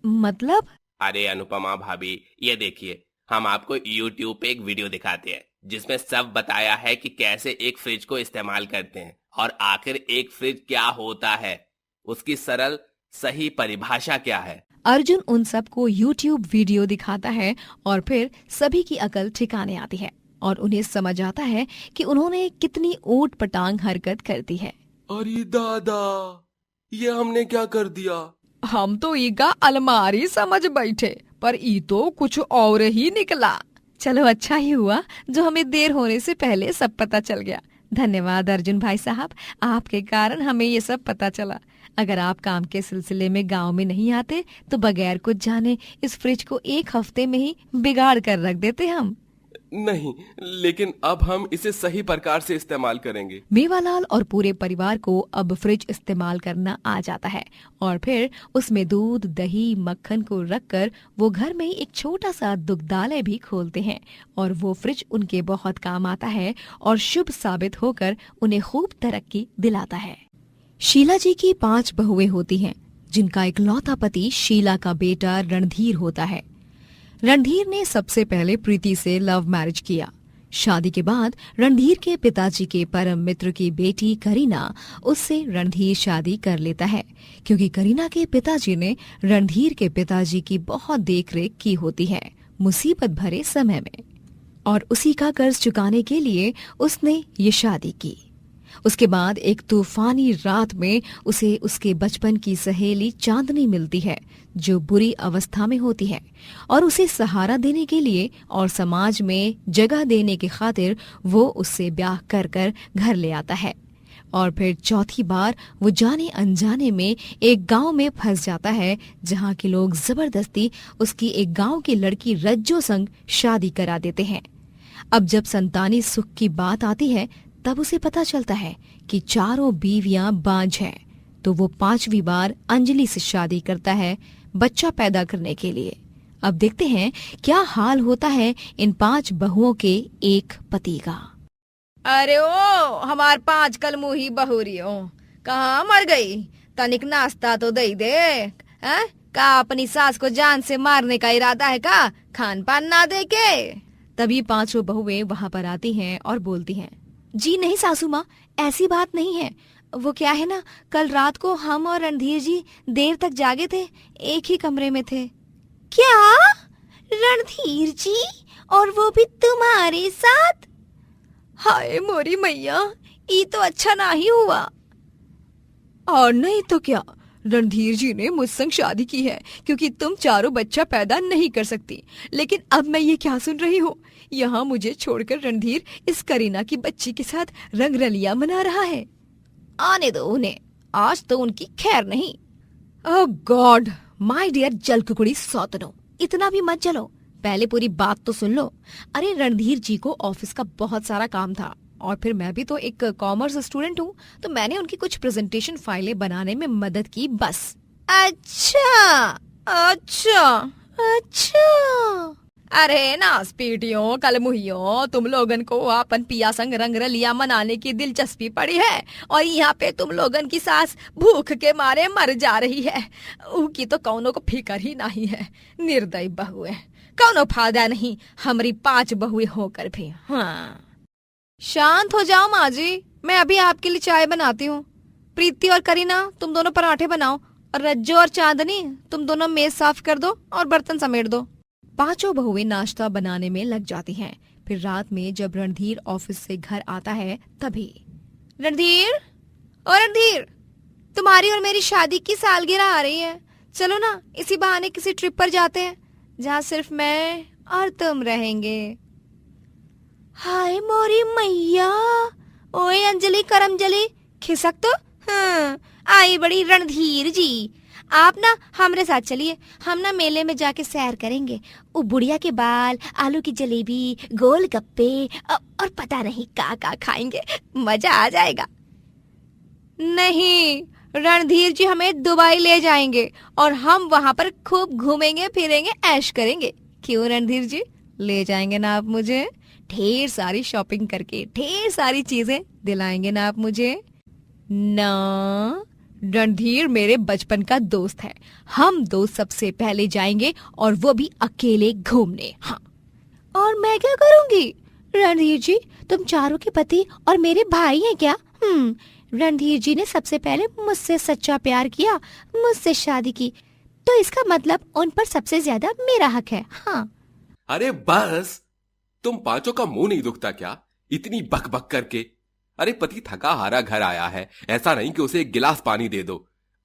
मतलब? अरे अनुपमा भाभी, ये देखिए, हम आपको YouTube पे एक वीडियो दिखाते हैं जिसमें सब बताया है कि कैसे एक फ्रिज को इस्तेमाल करते हैं और आखिर एक फ्रिज क्या होता है, उसकी सरल सही परिभाषा क्या है। अर्जुन उन सबको YouTube वीडियो दिखाता है और फिर सभी की अकल ठिकाने आती है और उन्हें समझ आता है कि उन्होंने कितनी ऊट पटांग हरकत कर दी है। अरे दादा, ये हमने क्या कर दिया? हम तो ईका अलमारी समझ बैठे, पर ई तो कुछ और ही निकला। चलो अच्छा ही हुआ जो हमें देर होने से पहले सब पता चल गया। धन्यवाद अर्जुन भाई साहब, आपके कारण हमें ये सब पता चला। अगर आप काम के सिलसिले में गांव में नहीं आते तो बगैर कुछ जाने इस फ्रिज को 1 हफ्ते में ही बिगाड़ कर रख देते हम। नहीं, लेकिन अब हम इसे सही प्रकार से इस्तेमाल करेंगे। मेवालाल और पूरे परिवार को अब फ्रिज इस्तेमाल करना आ जाता है और फिर उसमें दूध, दही, मक्खन को रखकर वो घर में ही एक छोटा सा दुग्धालय भी खोलते हैं और वो फ्रिज उनके बहुत काम आता है और शुभ साबित होकर उन्हें खूब तरक्की दिलाता है। शीला जी की 5 बहुएं होती हैं, जिनका इकलौता पति शीला का बेटा रणधीर होता है। रणधीर ने सबसे पहले प्रीति से लव मैरिज किया। शादी के बाद रणधीर के पिताजी के परम मित्र की बेटी करीना उससे रणधीर शादी कर लेता है, क्योंकि करीना के पिताजी ने रणधीर के पिताजी की बहुत देखरेख की होती है मुसीबत भरे समय में, और उसी का कर्ज चुकाने के लिए उसने ये शादी की। उसके बाद एक तूफानी रात में उसे उसके बचपन की सहेली चांदनी मिलती है, जो बुरी अवस्था में होती है, और उसे सहारा देने के लिए और समाज में जगह देने की खातिर वो उससे ब्याह कर कर घर ले आता है। और फिर चौथी बार वो जाने अनजाने में एक गांव में फंस जाता है, जहां के लोग जबरदस्ती उसकी एक गांव की लड़की रज्जो संग शादी करा देते हैं। अब जब संतानी सुख की बात आती है तब उसे पता चलता है कि चारों बीवियां बांझ हैं, तो वो 5वीं बार अंजलि से शादी करता है बच्चा पैदा करने के लिए। अब देखते हैं क्या हाल होता है इन 5 बहुओं के एक पति का। अरे ओ हमार 5 कलमुही बहुरियो, कहाँ मर गई? तनिक नाश्ता तो दे दे। हैं? का अपनी सास को जान से मारने का इरादा है का? खान पान ना दे के? तभी 5 बहुएं वहाँ पर आती हैं और बोलती हैं, जी नहीं सासू माँ, ऐसी बात नहीं है। वो क्या है ना, कल रात को हम और रणधीर जी देर तक जागे थे, एक ही कमरे में थे। क्या? रणधीर जी? और वो भी तुम्हारे साथ? हाय मोरी मैया, ये तो अच्छा ना ही हुआ। और नहीं तो क्या, रणधीर जी ने मुझ संग शादी की है क्योंकि तुम चारों बच्चा पैदा नहीं कर सकती। लेकिन अब मैं ये क्या सुन रही हूँ, यहाँ मुझे छोड़कर रणधीर इस करीना की बच्ची के साथ रंगरलिया मना रहा है। आने दो उन्हें, आज तो उनकी खैर नहीं। ओह गॉड, माय डियर जलकुकड़ी सौतनो, इतना भी मत जलो, पहले पूरी बात तो सुन लो। अरे रणधीर जी को ऑफिस का बहुत सारा काम था, और फिर मैं भी तो एक कॉमर्स स्टूडेंट हूँ, तो मैंने उनकी कुछ प्रेजेंटेशन फाइलें बनाने में मदद की बस। अच्छा अच्छा अच्छा। अरे नासपीटियों कलमुहियों, तुम लोगन को अपन पिया संग रंगरलिया मनाने की दिलचस्पी पड़ी है, और यहाँ पे तुम लोगन की सास भूख के मारे मर जा रही है। उनकी तो कौनों को फिकर ही नहीं है। निर्दयी बहुए, कौनो फायदा नहीं हमारी 5 बहुए होकर भी। हाँ। शांत हो जाओ माँ जी, मैं अभी आपके लिए चाय बनाती हूँ। प्रीति और करीना, तुम दोनों पराठे बनाओ, और रज्जो और चांदनी, तुम दोनों मेज साफ कर दो और बर्तन समेट दो। पांचों बहुएं नाश्ता बनाने में लग जाती हैं। फिर रात में जब रणधीर ऑफिस से घर आता है तभी रणधीर, और रणधीर, तुम्हारी और मेरी शादी की सालगिरह आ रही है। चलो ना, इसी बहाने किसी ट्रिप पर जाते हैं जहाँ सिर्फ मैं और तुम रहेंगे। हाय मोरी मैया, ओए अंजलि करमजली, खिसक तो। हाँ, आई बड़ी रणधीर जी, आप ना हमरे साथ चलिए। हम ना मेले में जाके सैर करेंगे। वो बुढ़िया के बाल, आलू की जलेबी, गोल गप्पे और पता नहीं का खाएंगे। मजा आ जाएगा। नहीं, रणधीर जी हमें दुबई ले जाएंगे और हम वहाँ पर खूब घूमेंगे फिरेंगे, ऐश करेंगे। क्यों रणधीर जी, ले जाएंगे ना आप मुझे? ढेर सारी शॉपिंग करके ढेर सारी चीजें दिलाएंगे ना आप मुझे? ना, रणधीर मेरे बचपन का दोस्त है। हम दो सबसे पहले जाएंगे और वो भी अकेले घूमने। हाँ, और मैं क्या करूंगी? रणधीर जी, तुम चारों के पति और मेरे भाई हैं क्या? रणधीर जी ने सबसे पहले मुझसे सच्चा प्यार किया, मुझसे शादी की, तो इसका मतलब उन पर सबसे ज्यादा मेरा हक है। हाँ। अरे बस, तुम पांचों का मुंह नहीं दुखता क्या इतनी बक बक करके? अरे पति थका हारा घर आया है, ऐसा नहीं कि उसे एक गिलास पानी दे दो।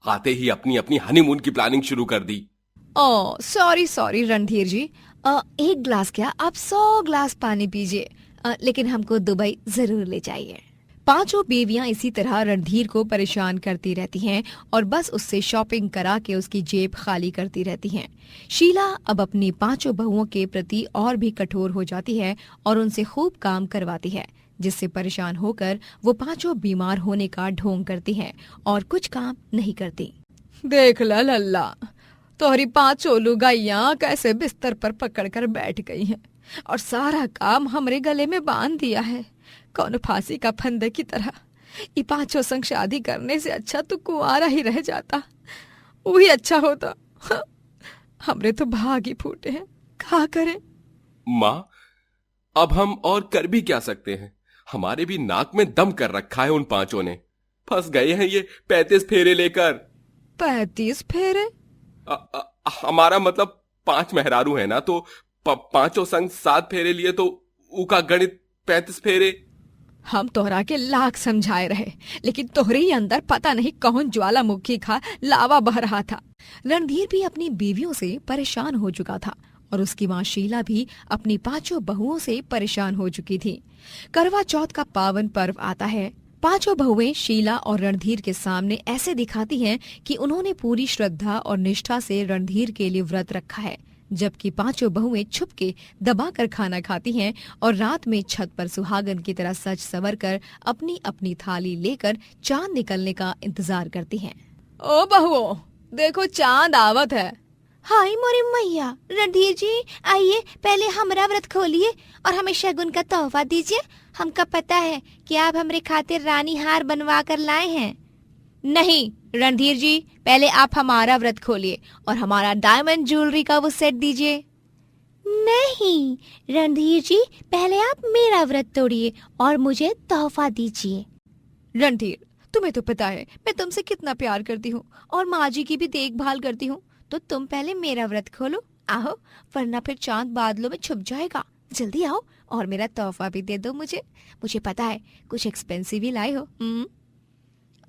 आते ही अपनी अपनी हनीमून की प्लानिंग शुरू कर दी। ओह सॉरी रणधीर जी, एक ग्लास क्या, आप 100 ग्लास पानी पीजिए, लेकिन हमको दुबई जरूर ले जाइए। पांचों बीवियां इसी तरह रणधीर को परेशान करती रहती हैं और बस उससे शॉपिंग करा के उसकी जेब खाली करती रहती हैं। शीला अब अपनी पांचों बहुओं के प्रति और भी कठोर हो जाती है और उनसे खूब काम करवाती है, जिससे परेशान होकर वो पांचों बीमार होने का ढोंग करती हैं और कुछ काम नहीं करती। देख ला लल्ला, तोहरी पांचों लुगाइयां कैसे बिस्तर पर पकड़कर बैठ गई हैं और सारा काम हमरे गले में बांध दिया है, कौन फांसी का फंदे की तरह। ये पांचों संग शादी करने से अच्छा तो कुंवारा ही रह जाता, वही अच्छा होता। हमरे तो भाग ही फूटे हैं, क्या करें? माँ, अब हम और कर भी क्या सकते हैं? हमारे भी नाक में दम कर रखा है उन पांचों ने। फंस गए हैं ये 35 फेरे लेकर। 35 फेरे? हमारा मतलब 5 मेहरारू है ना, तो पांचों संग 7 फेरे लिए तो उका गणित 35 फेरे। हम तोहरा के लाख समझाए रहे, लेकिन तोहरे ही अंदर पता नहीं कौन ज्वालामुखी खा लावा बह रहा था। रणधीर भी अपनी बीवियों से परेशान हो चुका था और उसकी माँ शीला भी अपनी पांचों बहुओं से परेशान हो चुकी थी। करवा चौथ का पावन पर्व आता है। पांचों बहुएं शीला और रणधीर के सामने ऐसे दिखाती हैं कि उन्होंने पूरी श्रद्धा और निष्ठा से रणधीर के लिए व्रत रखा है, जबकि पांचों बहुएं छुप के दबाकर खाना खाती हैं और रात में छत पर सुहागन की तरह सज संवर कर अपनी अपनी थाली लेकर चांद निकलने का इंतजार करती हैं। ओ बहुओं, देखो चांद आवत है। हाय मोरी मैया, रणधीर जी आइए, पहले हमारा व्रत खोलिए और हमें शगुन का तोहफा दीजिए। हमका पता है कि आप हमरे खातिर रानी हार बनवा कर लाए हैं। नहीं रणधीर जी, पहले आप हमारा व्रत खोलिए और हमारा डायमंड ज्वेलरी का वो सेट दीजिए। नहीं रणधीर जी, पहले आप मेरा व्रत तोड़िए और मुझे तोहफा दीजिए। रणधीर, तुम्हें तो पता है मैं तुमसे कितना प्यार करती हूँ और माँ जी की भी देखभाल करती हूँ, तो तुम पहले मेरा व्रत खोलो, आओ, वरना फिर चांद बादलों में छुप जाएगा। जल्दी आओ और मेरा तोहफा भी दे दो मुझे पता है कुछ एक्सपेंसिव ही लाए हो।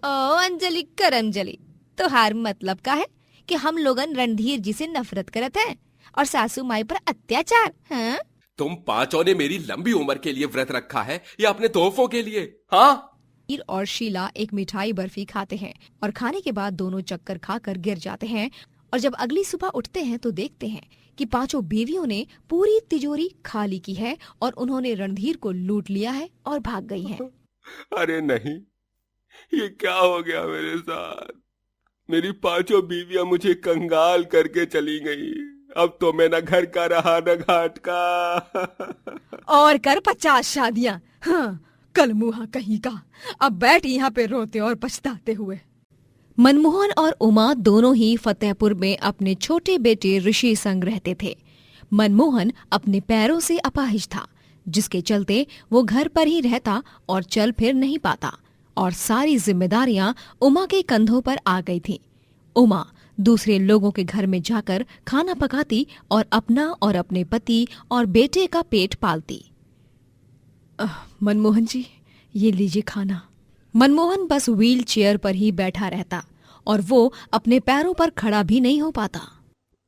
ओ अंजलि करमजली, तो हार मतलब का है कि हम लोगन रणधीर जी से नफरत करत हैं और सासू माई पर अत्याचार। हाँ? तुम पांचों ने मेरी लंबी उम्र के लिए व्रत रखा है या अपने तोहफों के लिए? हाँ। रणधीर और शीला एक मिठाई बर्फी खाते हैं और खाने के बाद दोनों चक्कर खाकर गिर जाते हैं और जब अगली सुबह उठते हैं तो देखते हैं कि पांचों बीवियों ने पूरी तिजोरी खाली की है और उन्होंने रणधीर को लूट लिया है और भाग गई हैं। अरे नहीं, ये क्या हो गया मेरे साथ? मेरी पांचों बीवियां मुझे कंगाल करके चली गई। अब तो मैं न घर का रहा न घाट का। और कर 50 शादियां। हाँ, कल मुहा कहीं का। अब बैठ यहाँ पे रोते और पछताते हुए। मनमोहन और उमा दोनों ही फतेहपुर में अपने छोटे बेटे ऋषि संग रहते थे। मनमोहन अपने पैरों से अपाहिज था, जिसके चलते वो घर पर ही रहता और चल फिर नहीं पाता और सारी जिम्मेदारियां उमा के कंधों पर आ गई थीं। उमा दूसरे लोगों के घर में जाकर खाना पकाती और अपना और अपने पति और बेटे का पेट पालती। मनमोहन जी, ये लीजिए खाना। मनमोहन बस व्हील चेयर पर ही बैठा रहता और वो अपने पैरों पर खड़ा भी नहीं हो पाता।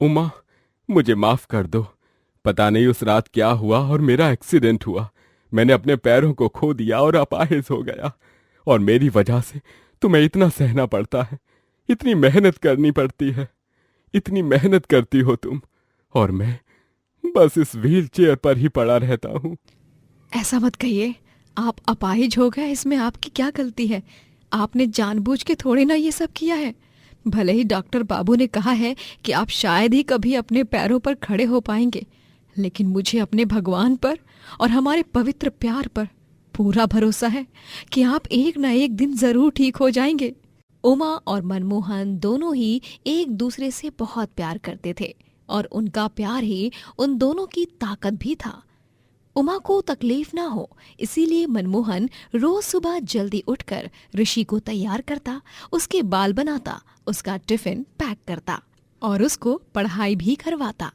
उमा, मुझे माफ कर दो। पता नहीं उस रात क्या हुआ और मेरा एक्सीडेंट हुआ। मैंने अपने पैरों को खो दिया और अपाहिज हो गया, और मेरी वजह से तुम्हें इतना सहना पड़ता है, इतनी मेहनत करनी पड़ती है। इतनी मेहनत करती हो तुम, और मैं बस इस व्हील चेयर पर ही पड़ा रहता हूँ। ऐसा मत कहिए, आप अपाहिज हो गए, इसमें आपकी क्या गलती है? आपने जानबूझ के थोड़े ना ये सब किया है। भले ही डॉक्टर बाबू ने कहा है कि आप शायद ही कभी अपने पैरों पर खड़े हो पाएंगे, लेकिन मुझे अपने भगवान पर और हमारे पवित्र प्यार पर पूरा भरोसा है कि आप एक न एक दिन जरूर ठीक हो जाएंगे। उमा और मनमोहन दोनों ही एक दूसरे से बहुत प्यार करते थे और उनका प्यार ही उन दोनों की ताकत भी था। उमा को तकलीफ ना हो, इसीलिए मनमोहन रोज सुबह जल्दी उठकर ऋषि को तैयार करता, उसके बाल बनाता, उसका टिफिन पैक करता और उसको पढ़ाई भी करवाता।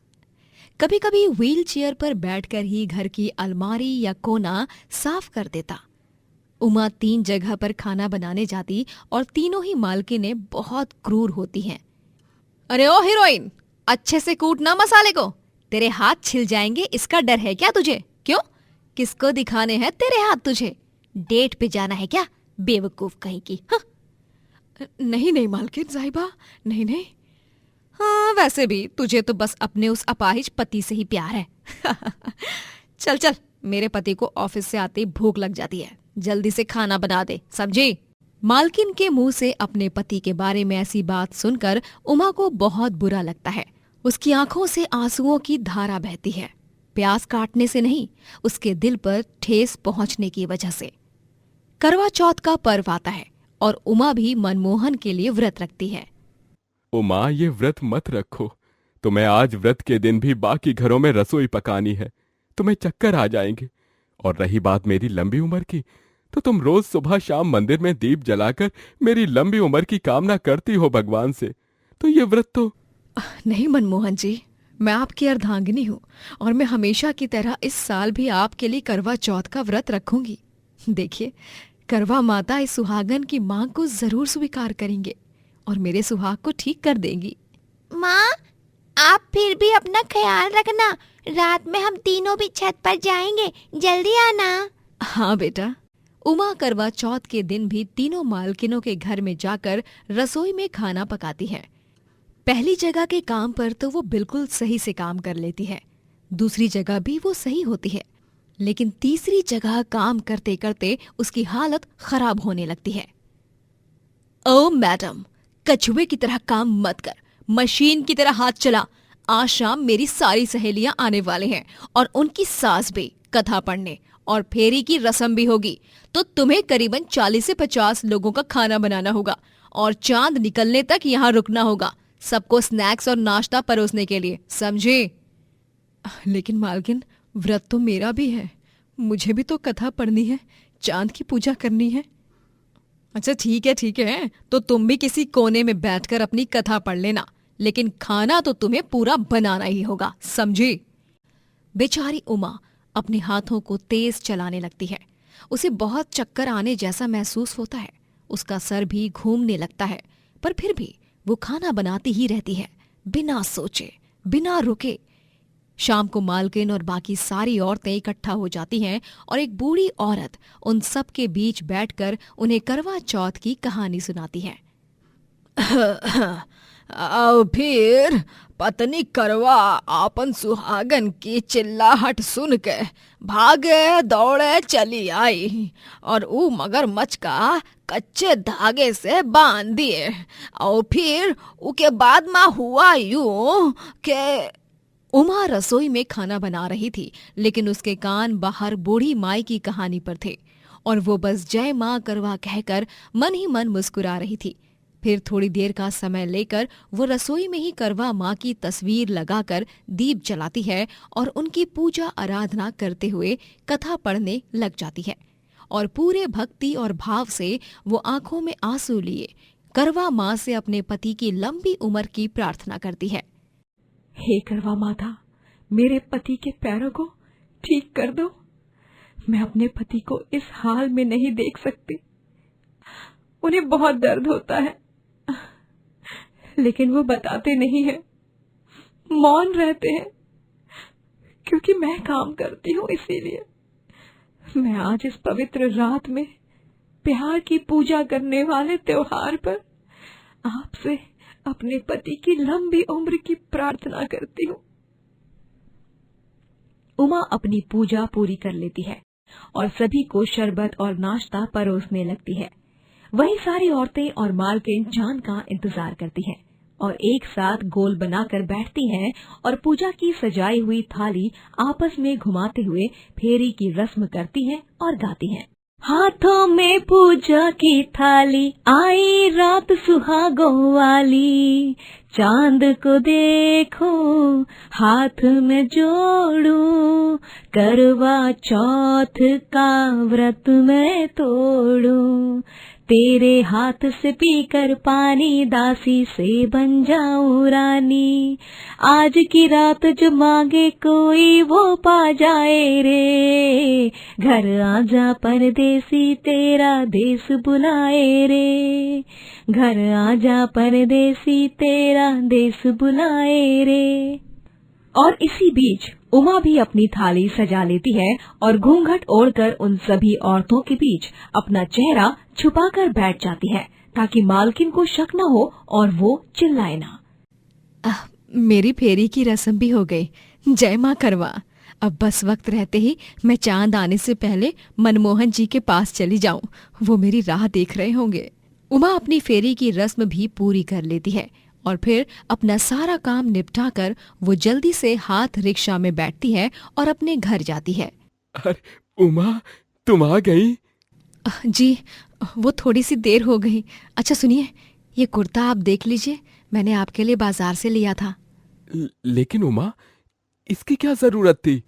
कभी कभी व्हील चेयर पर बैठकर ही घर की अलमारी या कोना साफ कर देता। उमा 3 जगह पर खाना बनाने जाती और तीनों ही मालकिनें बहुत क्रूर होती हैं। अरे ओ हीरोइन, अच्छे से कूटना मसाले को, तेरे हाथ छिल जाएंगे, इसका डर है क्या तुझे? क्यों? किसको दिखाने हैं तेरे हाथ तुझे? डेट पे जाना है क्या, बेवकूफ कहीं की? हाँ। नहीं नहीं मालकिन साहिबा, नहीं नहीं। हाँ, वैसे भी तुझे तो बस अपने उस अपाहिज पति से ही प्यार है। चल चल, मेरे पति को ऑफिस से आते ही भूख लग जाती है, जल्दी से खाना बना दे, समझी? मालकिन के मुंह से अपने पति के बारे में ऐसी बात सुनकर उमा को बहुत बुरा लगता है। उसकी आंखों से आंसुओं की धारा बहती है, प्यास काटने से नहीं, उसके दिल पर ठेस पहुंचने की वजह से। करवा चौथ का पर्व आता है और उमा भी मनमोहन के लिए व्रत रखती है। उमा, ये व्रत मत रखो। तुम्हें आज व्रत के दिन भी बाकी घरों में रसोई पकानी है, तुम्हें चक्कर आ जाएंगे। और रही बात मेरी लंबी उम्र की, तो तुम रोज सुबह शाम मंदिर में दीप जलाकर मेरी लंबी उम्र की कामना करती हो भगवान से, तो ये व्रत तो... नहीं मनमोहन जी, मैं आपकी अर्धांगिनी हूँ और मैं हमेशा की तरह इस साल भी आपके लिए करवा चौथ का व्रत रखूंगी। देखिए, करवा माता इस सुहागन की मांग को जरूर स्वीकार करेंगे और मेरे सुहाग को ठीक कर देंगी। माँ, आप फिर भी अपना ख्याल रखना, रात में हम तीनों भी छत पर जाएंगे, जल्दी आना। हाँ बेटा। उमा करवा चौथ के दिन भी तीनों मालकिनों के घर में जाकर रसोई में खाना पकाती है। पहली जगह के काम पर तो वो बिल्कुल सही से काम कर लेती है, दूसरी जगह भी वो सही होती है, लेकिन तीसरी जगह काम करते करते उसकी हालत खराब होने लगती है। ओ मैडम, कछुए की तरह काम मत कर, मशीन की तरह हाथ चला। आज शाम मेरी सारी सहेलियां आने वाले हैं और उनकी सास भी कथा पढ़ने और फेरी की रस्म भी होगी, तो तुम्हें करीबन 40 से 50 लोगों का खाना बनाना होगा और चांद निकलने तक यहाँ रुकना होगा, सबको स्नैक्स और नाश्ता परोसने के लिए, समझे? लेकिन मालकिन, व्रत तो मेरा भी है, मुझे भी तो कथा पढ़नी है, चांद की पूजा करनी है। अच्छा ठीक है, तो तुम भी किसी कोने में बैठकर अपनी कथा पढ़ लेना, लेकिन खाना तो तुम्हें पूरा बनाना ही होगा, समझी? बेचारी उमा अपने हाथों को तेज चलाने लगती है। उसे बहुत चक्कर आने जैसा महसूस होता है, उसका सर भी घूमने लगता है, पर फिर भी वो खाना बनाती ही रहती है, बिना सोचे, बिना रुके। शाम को मालकिन और बाकी सारी औरतें इकट्ठा हो जाती हैं और एक बूढ़ी औरत उन सब के बीच बैठकर उन्हें करवा चौथ की कहानी सुनाती है। और फिर पत्नी करवा आपन सुहागन की चिल्लाहट सुन के भागे दौड़े चली आई और ऊ मगरमच्छ का कच्चे धागे से बांध दिए। और फिर उके बाद में हुआ यूं के... उमा रसोई में खाना बना रही थी, लेकिन उसके कान बाहर बूढ़ी माई की कहानी पर थे और वो बस जय माँ करवा कहकर मन ही मन मुस्कुरा रही थी। फिर थोड़ी देर का समय लेकर वो रसोई में ही करवा माँ की तस्वीर लगाकर दीप जलाती है और उनकी पूजा आराधना करते हुए कथा पढ़ने लग जाती है। और पूरे भक्ति और भाव से वो आंखों में आंसू लिए करवा माँ से अपने पति की लंबी उम्र की प्रार्थना करती है। हे करवा माता, मेरे पति के पैरों को ठीक कर दो। मैं अपने पति को इस हाल में नहीं देख सकती। उन्हें बहुत दर्द होता है, लेकिन वो बताते नहीं है, मौन रहते हैं, क्योंकि मैं काम करती हूँ। इसीलिए मैं आज इस पवित्र रात में प्यार की पूजा करने वाले त्योहार पर आपसे अपने पति की लंबी उम्र की प्रार्थना करती हूँ। उमा अपनी पूजा पूरी कर लेती है और सभी को शरबत और नाश्ता परोसने लगती है। वही सारी औरतें और मालकिन चांद का इंतजार करती हैं और एक साथ गोल बनाकर बैठती हैं और पूजा की सजाई हुई थाली आपस में घुमाते हुए फेरी की रस्म करती हैं और गाती हैं। हाथों में पूजा की थाली, आई रात सुहागों वाली, चांद को देखो हाथ में जोड़ू, करवा चौथ का व्रत मैं तोड़ू, तेरे हाथ से पीकर पानी दासी से बन जाऊं रानी, आज की रात जो मांगे कोई वो पा जाए रे, घर आजा परदेसी तेरा देश बुलाए रे, घर आजा परदेसी तेरा देश बुलाए रे। और इसी बीच उमा भी अपनी थाली सजा लेती है और घूंघट ओढ़कर उन सभी औरतों के बीच अपना चेहरा छुपाकर बैठ जाती है ताकि मालकिन को शक न हो और वो चिल्लाए ना। मेरी फेरी की रस्म भी हो गई। जय माँ करवा। अब बस वक्त रहते ही मैं चांद आने से पहले मनमोहन जी के पास चली जाऊं। वो मेरी राह देख रहे होंगे। उमा अपनी फेरी की रस्म भी पूरी कर लेती है और फिर अपना सारा काम निपटा कर वो जल्दी से हाथ रिक्शा में बैठती है और अपने घर जाती है। अरे उमा, तुम आ गई? जी, वो थोड़ी सी देर हो गई। अच्छा सुनिए, ये कुर्ता आप देख लीजिए, मैंने आपके लिए बाजार से लिया था। लेकिन उमा, इसकी क्या जरूरत थी?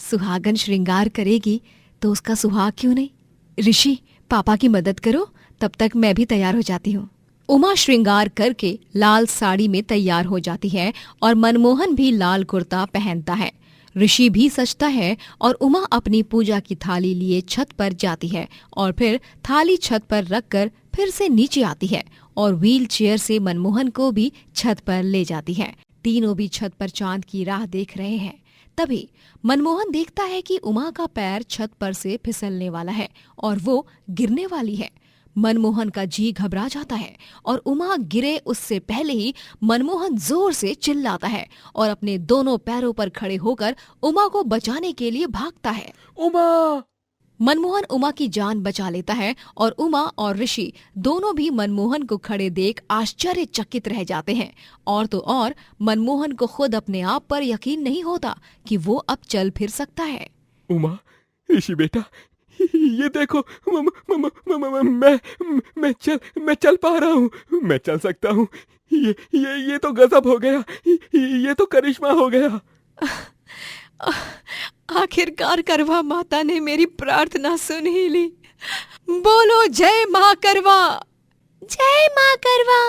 सुहागन श्रृंगार करेगी तो उसका सुहाग क्यों नहीं? ऋषि, पापा की मदद करो, तब तक मैं भी तैयार हो जाती हूँ। उमा श्रृंगार करके लाल साड़ी में तैयार हो जाती है और मनमोहन भी लाल कुर्ता पहनता है। ऋषि भी सजता है और उमा अपनी पूजा की थाली लिए छत पर जाती है और फिर थाली छत पर रखकर फिर से नीचे आती है और व्हील चेयर से मनमोहन को भी छत पर ले जाती है। तीनों भी छत पर चांद की राह देख रहे हैं। तभी मनमोहन देखता है कि उमा का पैर छत पर से फिसलने वाला है और वो गिरने वाली है। मनमोहन का जी घबरा जाता है और उमा गिरे उससे पहले ही मनमोहन जोर से चिल्लाता है और अपने दोनों पैरों पर खड़े होकर उमा को बचाने के लिए भागता है। उमा! मनमोहन उमा की जान बचा लेता है और उमा और ऋषि दोनों भी मनमोहन को खड़े देख आश्चर्यचकित रह जाते हैं। और तो और मनमोहन को खुद अपने आप पर यकीन नहीं होता कि वो अब चल फिर सकता है। उमा, ऋषि बेटा, ये देखो, मैं चल पा रहा हूँ, मैं चल सकता हूँ। ये तो गजब हो गया, ये तो करिश्मा हो गया। आखिरकार करवा माता ने मेरी प्रार्थना सुन ही ली। बोलो जय माँ करवा। जय माँ करवा।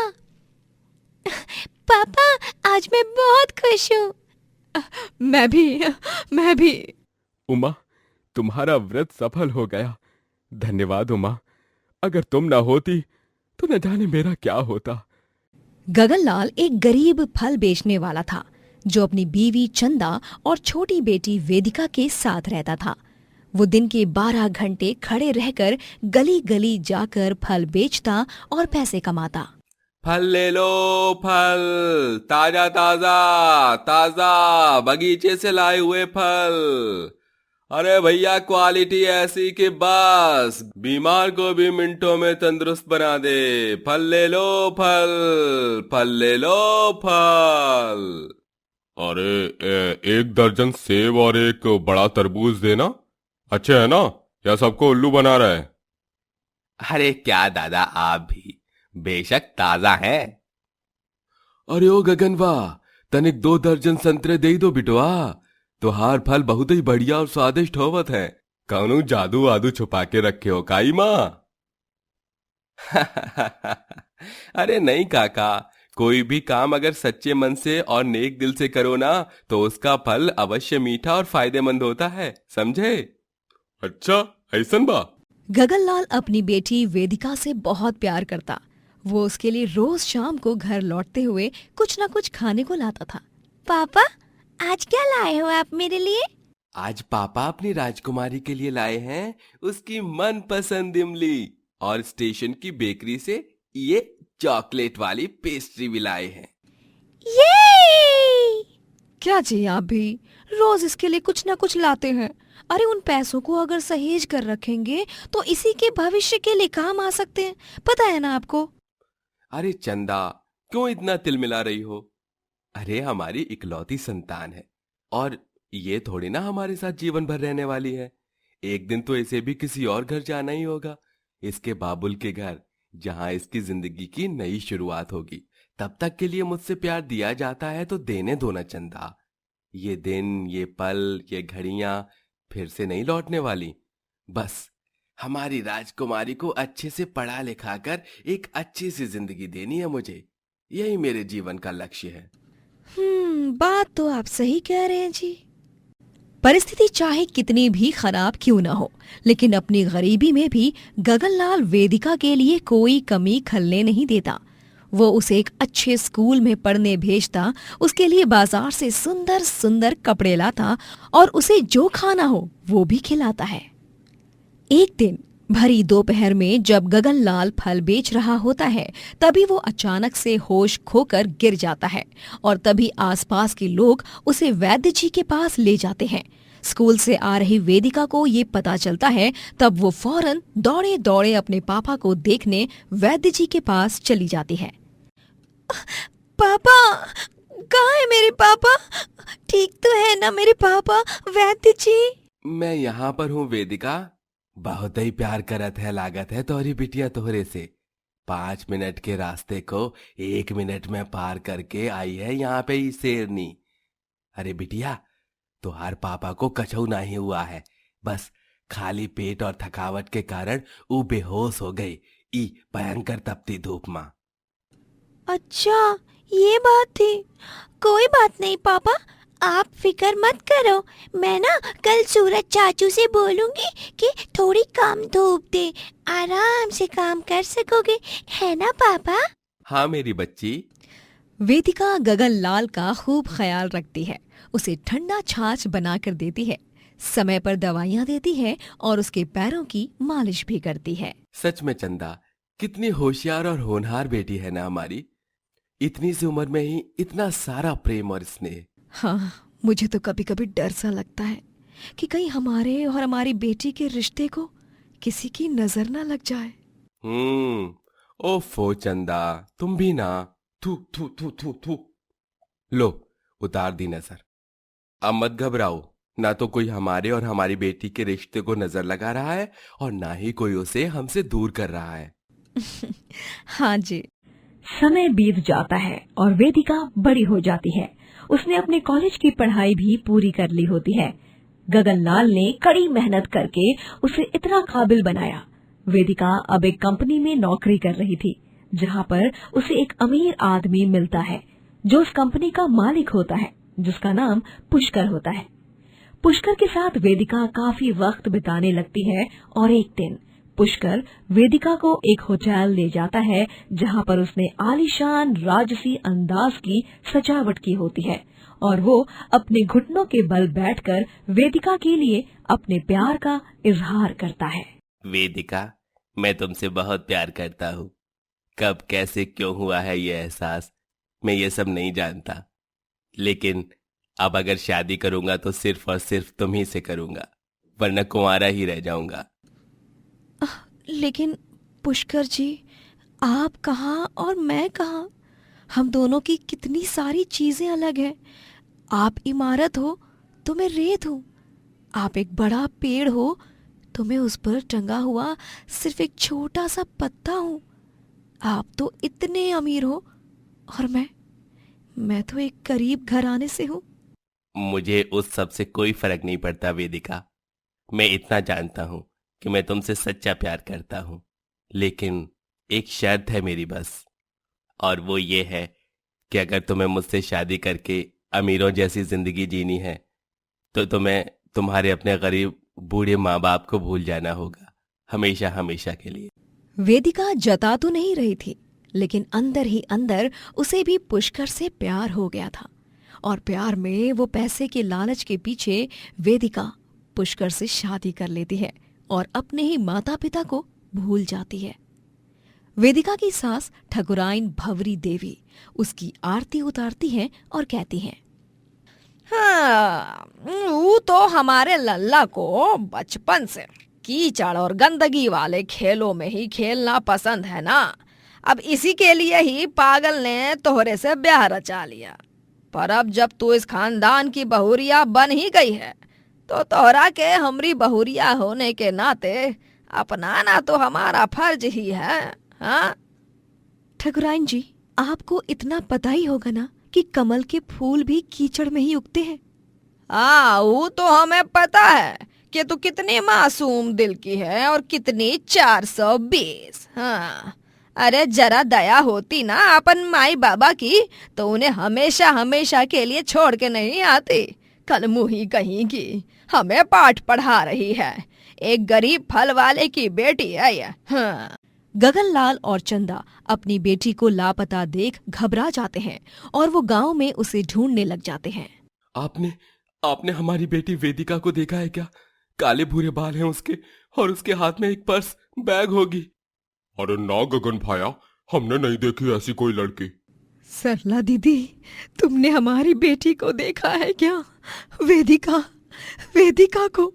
पापा, आज मैं बहुत खुश हूँ। मैं भी। उमा, तुम्हारा व्रत सफल हो गया। धन्यवाद उमा, अगर तुम ना होती तो न जाने मेरा क्या होता। गगनलाल एक गरीब फल बेचने वाला था जो अपनी बीवी चंदा और छोटी बेटी वेदिका के साथ रहता था। वो दिन के 12 घंटे खड़े रहकर गली गली जाकर फल बेचता और पैसे कमाता। फल ले लो, फल ताजा ताजा ताजा बगीचे से लाए हुए फल। अरे भैया, क्वालिटी ऐसी कि बस बीमार को भी मिनटों में तंदुरुस्त बना दे। फल ले लो, फल ले लो, फल। अरे 1 दर्जन सेब और 1 बड़ा तरबूज देना। अच्छे है ना, या सबको उल्लू बना रहा है? अरे क्या दादा, आप भी बेशक ताजा है। अरे ओ गगनवा, तनिक 2 दर्जन संतरे दे दो बिटवा। तुहार फल बहुत ही बढ़िया और स्वादिष्ट होवत है। कौनो जादू वादू छुपा के रखे हो काई माँ? अरे नहीं काका, कोई भी काम अगर सच्चे मन से और नेक दिल से करो ना तो उसका फल अवश्य मीठा और फायदेमंद होता है, समझे? अच्छा ऐसन बा? गगनलाल अपनी बेटी वेदिका से बहुत प्यार करता। वो उसके लिए रोज शाम को घर लौटते हुए कुछ न कुछ खाने को लाता था। पापा, आज क्या लाए हो आप मेरे लिए? आज पापा अपनी राजकुमारी के लिए लाए हैं उसकी मनपसंद इमली, और स्टेशन की बेकरी से ये चॉकलेट वाली पेस्ट्री भी लाए हैं। ये क्या जी आप भी रोज इसके लिए कुछ न कुछ लाते हैं। अरे उन पैसों को अगर सहेज कर रखेंगे तो इसी के भविष्य के लिए काम आ सकते हैं, पता है ना आपको? अरे चंदा, क्यों इतना तिलमिला रही हो? अरे हमारी इकलौती संतान है और ये थोड़ी ना हमारे साथ जीवन भर रहने वाली है। एक दिन तो इसे भी किसी और घर जाना ही होगा, इसके बाबुल के घर, जहां इसकी जिंदगी की नई शुरुआत होगी। तब तक के लिए मुझसे प्यार दिया जाता है तो देने दो ना चंदा। ये दिन, ये पल, ये घड़ियां फिर से नहीं लौटने वाली। बस हमारी राजकुमारी को अच्छे से पढ़ा लिखा कर एक अच्छी सी जिंदगी देनी है मुझे। यही मेरे जीवन का लक्ष्य है। बात तो आप सही कह रहे हैं जी। परिस्थिति चाहे कितनी भी खराब क्यों न हो, लेकिन अपनी गरीबी में भी गगनलाल वेदिका के लिए कोई कमी खलने नहीं देता। वो उसे एक अच्छे स्कूल में पढ़ने भेजता, उसके लिए बाजार से सुंदर सुंदर कपड़े लाता और उसे जो खाना हो वो भी खिलाता है। एक दिन भरी दोपहर में जब गगनलाल फल बेच रहा होता है, तभी वो अचानक से होश खोकर गिर जाता है और तभी आसपास के लोग उसे वैद्य जी के पास ले जाते हैं। स्कूल से आ रही वेदिका को ये पता चलता है, तब वो फौरन दौड़े दौड़े अपने पापा को देखने वैद्य जी के पास चली जाती है। पापा, कहाँ है मेरे पापा? ठीक तो है ना मेरे पापा? वैद्य जी, मैं यहाँ पर हूँ वेदिका। बहुत ही प्यार करत है लागत है तोहरी बिटिया तोहरे से। 5 मिनट के रास्ते को 1 मिनट में पार करके आई है यहाँ पे ही शेरनी। अरे बिटिया, तुहार पापा को कछू नहीं हुआ है, बस खाली पेट और थकावट के कारण वो बेहोश हो गई ई भयंकर तपती धूप में। अच्छा ये बात थी। कोई बात नहीं पापा, आप फिक्र मत करो। मैं ना कल सूरज चाचू से बोलूंगी कि थोड़ी कम धूप दे, आराम से काम कर सकोगे, है ना पापा? हाँ मेरी बच्ची। वेदिका गगनलाल का खूब ख्याल रखती है, उसे ठंडा छाछ बनाकर देती है, समय पर दवाइयाँ देती है और उसके पैरों की मालिश भी करती है। सच में चंदा, कितनी होशियार और होनहार बेटी है ना हमारी। इतनी सी उम्र में ही इतना सारा प्रेम और स्नेह। हाँ, मुझे तो कभी कभी डर सा लगता है कि कहीं हमारे और हमारी बेटी के रिश्ते को किसी की नजर ना लग जाए। ओफो चंदा, तुम भी ना। थू थू थू थू थू। लो, उतार दी नजर। अब मत घबराओ, ना तो कोई हमारे और हमारी बेटी के रिश्ते को नजर लगा रहा है और ना ही कोई उसे हमसे दूर कर रहा है। हाँ जी। समय बीत जाता है और वेदिका बड़ी हो जाती है। उसने अपने कॉलेज की पढ़ाई भी पूरी कर ली होती है। गगनलाल ने कड़ी मेहनत करके उसे इतना काबिल बनाया। वेदिका अब एक कंपनी में नौकरी कर रही थी, जहाँ पर उसे एक अमीर आदमी मिलता है जो उस कंपनी का मालिक होता है, जिसका नाम पुष्कर होता है। पुष्कर के साथ वेदिका काफी वक्त बिताने लगती है और एक दिन पुष्कर वेदिका को एक होटल ले जाता है, जहाँ पर उसने आलीशान राजसी अंदाज की सजावट की होती है और वो अपने घुटनों के बल बैठकर वेदिका के लिए अपने प्यार का इजहार करता है। वेदिका, मैं तुमसे बहुत प्यार करता हूँ। कब कैसे क्यों हुआ है ये एहसास, मैं ये सब नहीं जानता, लेकिन अब अगर शादी करूंगा तो सिर्फ और सिर्फ तुम ही से करूंगा, वरना कुंवारा ही रह जाऊंगा। लेकिन पुष्कर जी, आप कहाँ और मैं कहाँ? हम दोनों की कितनी सारी चीजें अलग हैं। आप इमारत हो तो मैं रेत हूँ, आप एक बड़ा पेड़ हो तो मैं उस पर टंगा हुआ सिर्फ एक छोटा सा पत्ता हूँ, आप तो इतने अमीर हो और मैं तो एक गरीब घराने से हूँ। मुझे उस सब से कोई फर्क नहीं पड़ता वेदिका। मैं इतना जानता हूं कि मैं तुमसे सच्चा प्यार करता हूं, लेकिन एक शर्त है मेरी बस, और वो ये है कि अगर तुम्हें मुझसे शादी करके अमीरों जैसी जिंदगी जीनी है तो तुम्हें तुम्हारे अपने गरीब बूढ़े माँ बाप को भूल जाना होगा, हमेशा हमेशा के लिए। वेदिका जता तो नहीं रही थी, लेकिन अंदर ही अंदर उसे भी पुष्कर से प्यार हो गया था, और प्यार में वो पैसे के लालच के पीछे वेदिका पुष्कर से शादी कर लेती है और अपने ही माता पिता को भूल जाती है। वेदिका की सास ठकुराइन भवरी देवी उसकी आरती उतारती हैं और कहती हैं, हाँ, वो तो हमारे लल्ला को बचपन से कीचड़ और गंदगी वाले खेलों में ही खेलना पसंद है ना। अब इसी के लिए ही पागल ने तोहरे से ब्याह रचा लिया। पर अब जब तू इस खानदान की बहुरिया बन ही गई है तो तोहरा के हमरी बहुरिया होने के नाते अपनाना तो हमारा फर्ज ही है। हाँ ठकुराइन जी, आपको इतना पता ही होगा ना कि कमल के फूल भी कीचड़ में ही उगते हैं। हाँ, वो तो हमें पता है कि तू कितनी मासूम दिल की है और कितनी 420। हाँ, अरे जरा दया होती ना अपन माई बाबा की तो उन्हें हमेशा हमेशा के लिए छोड़ के नहीं आती। कल मुही कहीं की हमें पाठ पढ़ा रही है, एक गरीब फल वाले की बेटी है ये। हाँ। गगनलाल और चंदा अपनी बेटी को लापता देख घबरा जाते हैं और वो गांव में उसे ढूंढने लग जाते हैं। आपने हमारी बेटी वेदिका को देखा है क्या? काले भूरे बाल हैं उसके और उसके हाथ में एक पर्स बैग होगी। अरे ना गगन भाया, हमने नहीं देखी ऐसी कोई लड़की। सरला दीदी, तुमने हमारी बेटी को देखा है क्या? वेदिका को,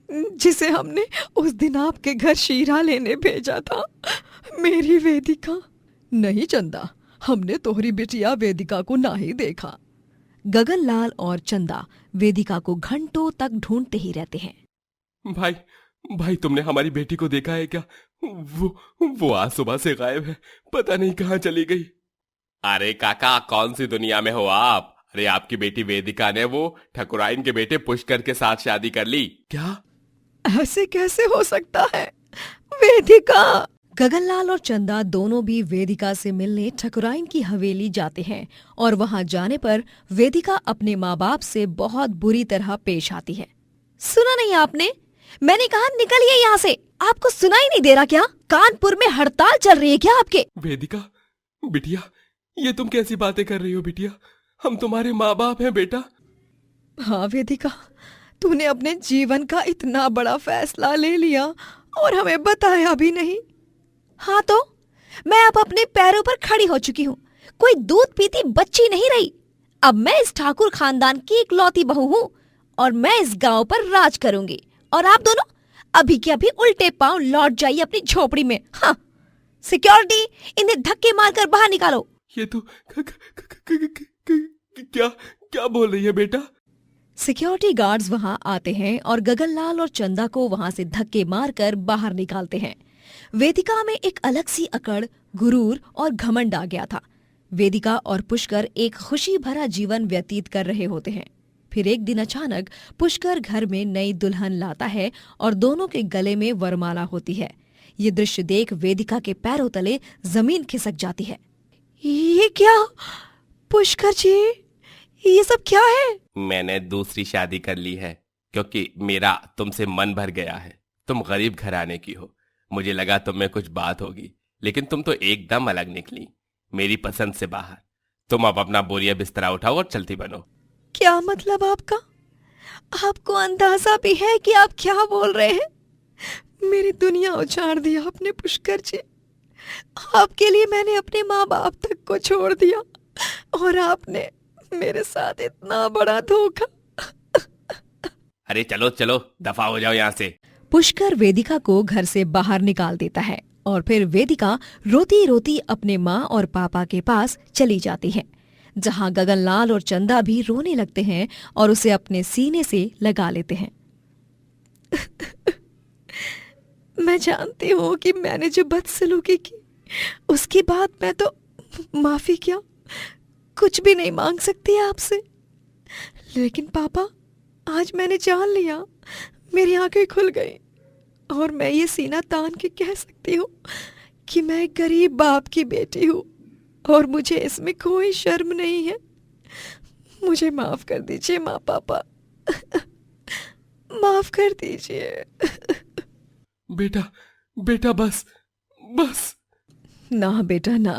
जिसे हमने उस दिन आपके घर शीरा लेने भेजा था। मेरी वेदिका। नहीं चंदा, हमने तोहरी बिटिया वेदिका को ना ही देखा। गगनलाल और चंदा वेदिका को घंटों तक ढूंढते ही रहते हैं। भाई तुमने हमारी बेटी को देखा है क्या? वो आज सुबह से गायब है, पता नहीं कहाँ चली गई। अरे काका, कौन सी दुनिया में हो आप? अरे आपकी बेटी वेदिका ने वो ठकुराइन के बेटे पुष्कर के साथ शादी कर ली। क्या? ऐसे कैसे हो सकता है? वेदिका! गगनलाल और चंदा दोनों भी वेदिका से मिलने ठकुराइन की हवेली जाते हैं और वहां जाने पर वेदिका अपने माँ बाप से बहुत बुरी तरह पेश आती है। सुना नहीं आपने? मैंने कहा निकलिए यहाँ से। आपको सुनाई नहीं दे रहा क्या? कानपुर में हड़ताल चल रही है क्या आपके? वेदिका, बिटिया, ये तुम कैसी बातें कर रही हो बिटिया? हम तुम्हारे माँ बाप हैं बेटा। हाँ वेदिका, तूने अपने जीवन का इतना बड़ा फैसला ले लिया और हमें बताया भी नहीं। हाँ तो मैं अब अपने पैरों पर खड़ी हो चुकी हूँ, कोई दूध पीती बच्ची नहीं रही। अब मैं इस ठाकुर खानदान की इकलौती बहू हूँ और मैं इस गांव पर राज करूंगी। और आप दोनों अभी के अभी उल्टे पांव लौट जाइए अपनी झोपड़ी में। हाँ, सिक्योरिटी, इन्हें धक्के मारकर बाहर निकालो। ये तो क्या बोल रही है बेटा? सिक्योरिटी गार्ड्स वहां आते हैं और गगनलाल और चंदा को वहां से धक्के मारकर बाहर निकालते हैं। वेदिका में एक अलग सी अकड़, गुरूर और घमंड आ गया था। वेदिका और पुष्कर एक खुशी भरा जीवन व्यतीत कर रहे होते हैं। फिर एक दिन अचानक पुष्कर घर में नई दुल्हन लाता है और दोनों के गले में वरमाला होती है। ये दृश्य देख वेदिका के पैरों तले जमीन खिसक जाती है। ये क्या पुष्कर जी, ये सब क्या है? मैंने दूसरी शादी कर ली है क्योंकि मेरा तुमसे मन भर गया है। तुम गरीब घराने की हो, मुझे लगा तुम में कुछ बात होगी, लेकिन तुम तो एकदम अलग निकली, मेरी पसंद से बाहर। तुम अब अपना बोरिया बिस्तरा उठाओ और चलती बनो। क्या मतलब आपका? आपको अंदाजा भी है कि आप क्या बोल रहे हैं? मेरी दुनिया उजाड़ दिया आपने पुष्कर जी। आपके लिए मैंने अपने माँ बाप तक को छोड़ दिया और आपने मेरे साथ इतना बड़ा धोखा। अरे चलो चलो, दफा हो जाओ यहाँ से। पुष्कर वेदिका को घर से बाहर निकाल देता है और फिर वेदिका रोती रोती अपने माँ और पापा के पास चली जाती है, जहाँ गगनलाल और चंदा भी रोने लगते हैं और उसे अपने सीने से लगा लेते हैं। मैं जानती हूँ कि मैंने जो बदसलूकी की उसके बाद मैं तो माफी क्या, कुछ भी नहीं मांग सकती आपसे। लेकिन पापा, आज मैंने जान लिया, मेरी आंखें खुल गई और मैं ये सीना तान के कह सकती हूँ कि मैं एक गरीब बाप की बेटी हूँ और मुझे इसमें कोई शर्म नहीं है। मुझे माफ कर दीजिए माँ पापा, माफ कर दीजिए। बेटा, बेटा बस, बस। ना बेटा ना,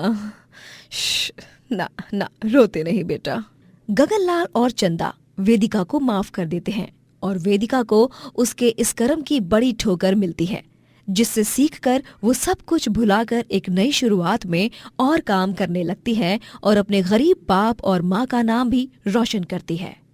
ना ना, रोते नहीं बेटा। गगनलाल और चंदा वेदिका को माफ कर देते हैं और वेदिका को उसके इस कर्म की बड़ी ठोकर मिलती है, जिससे सीखकर वो सब कुछ भुलाकर एक नई शुरुआत में और काम करने लगती है और अपने गरीब बाप और माँ का नाम भी रोशन करती है।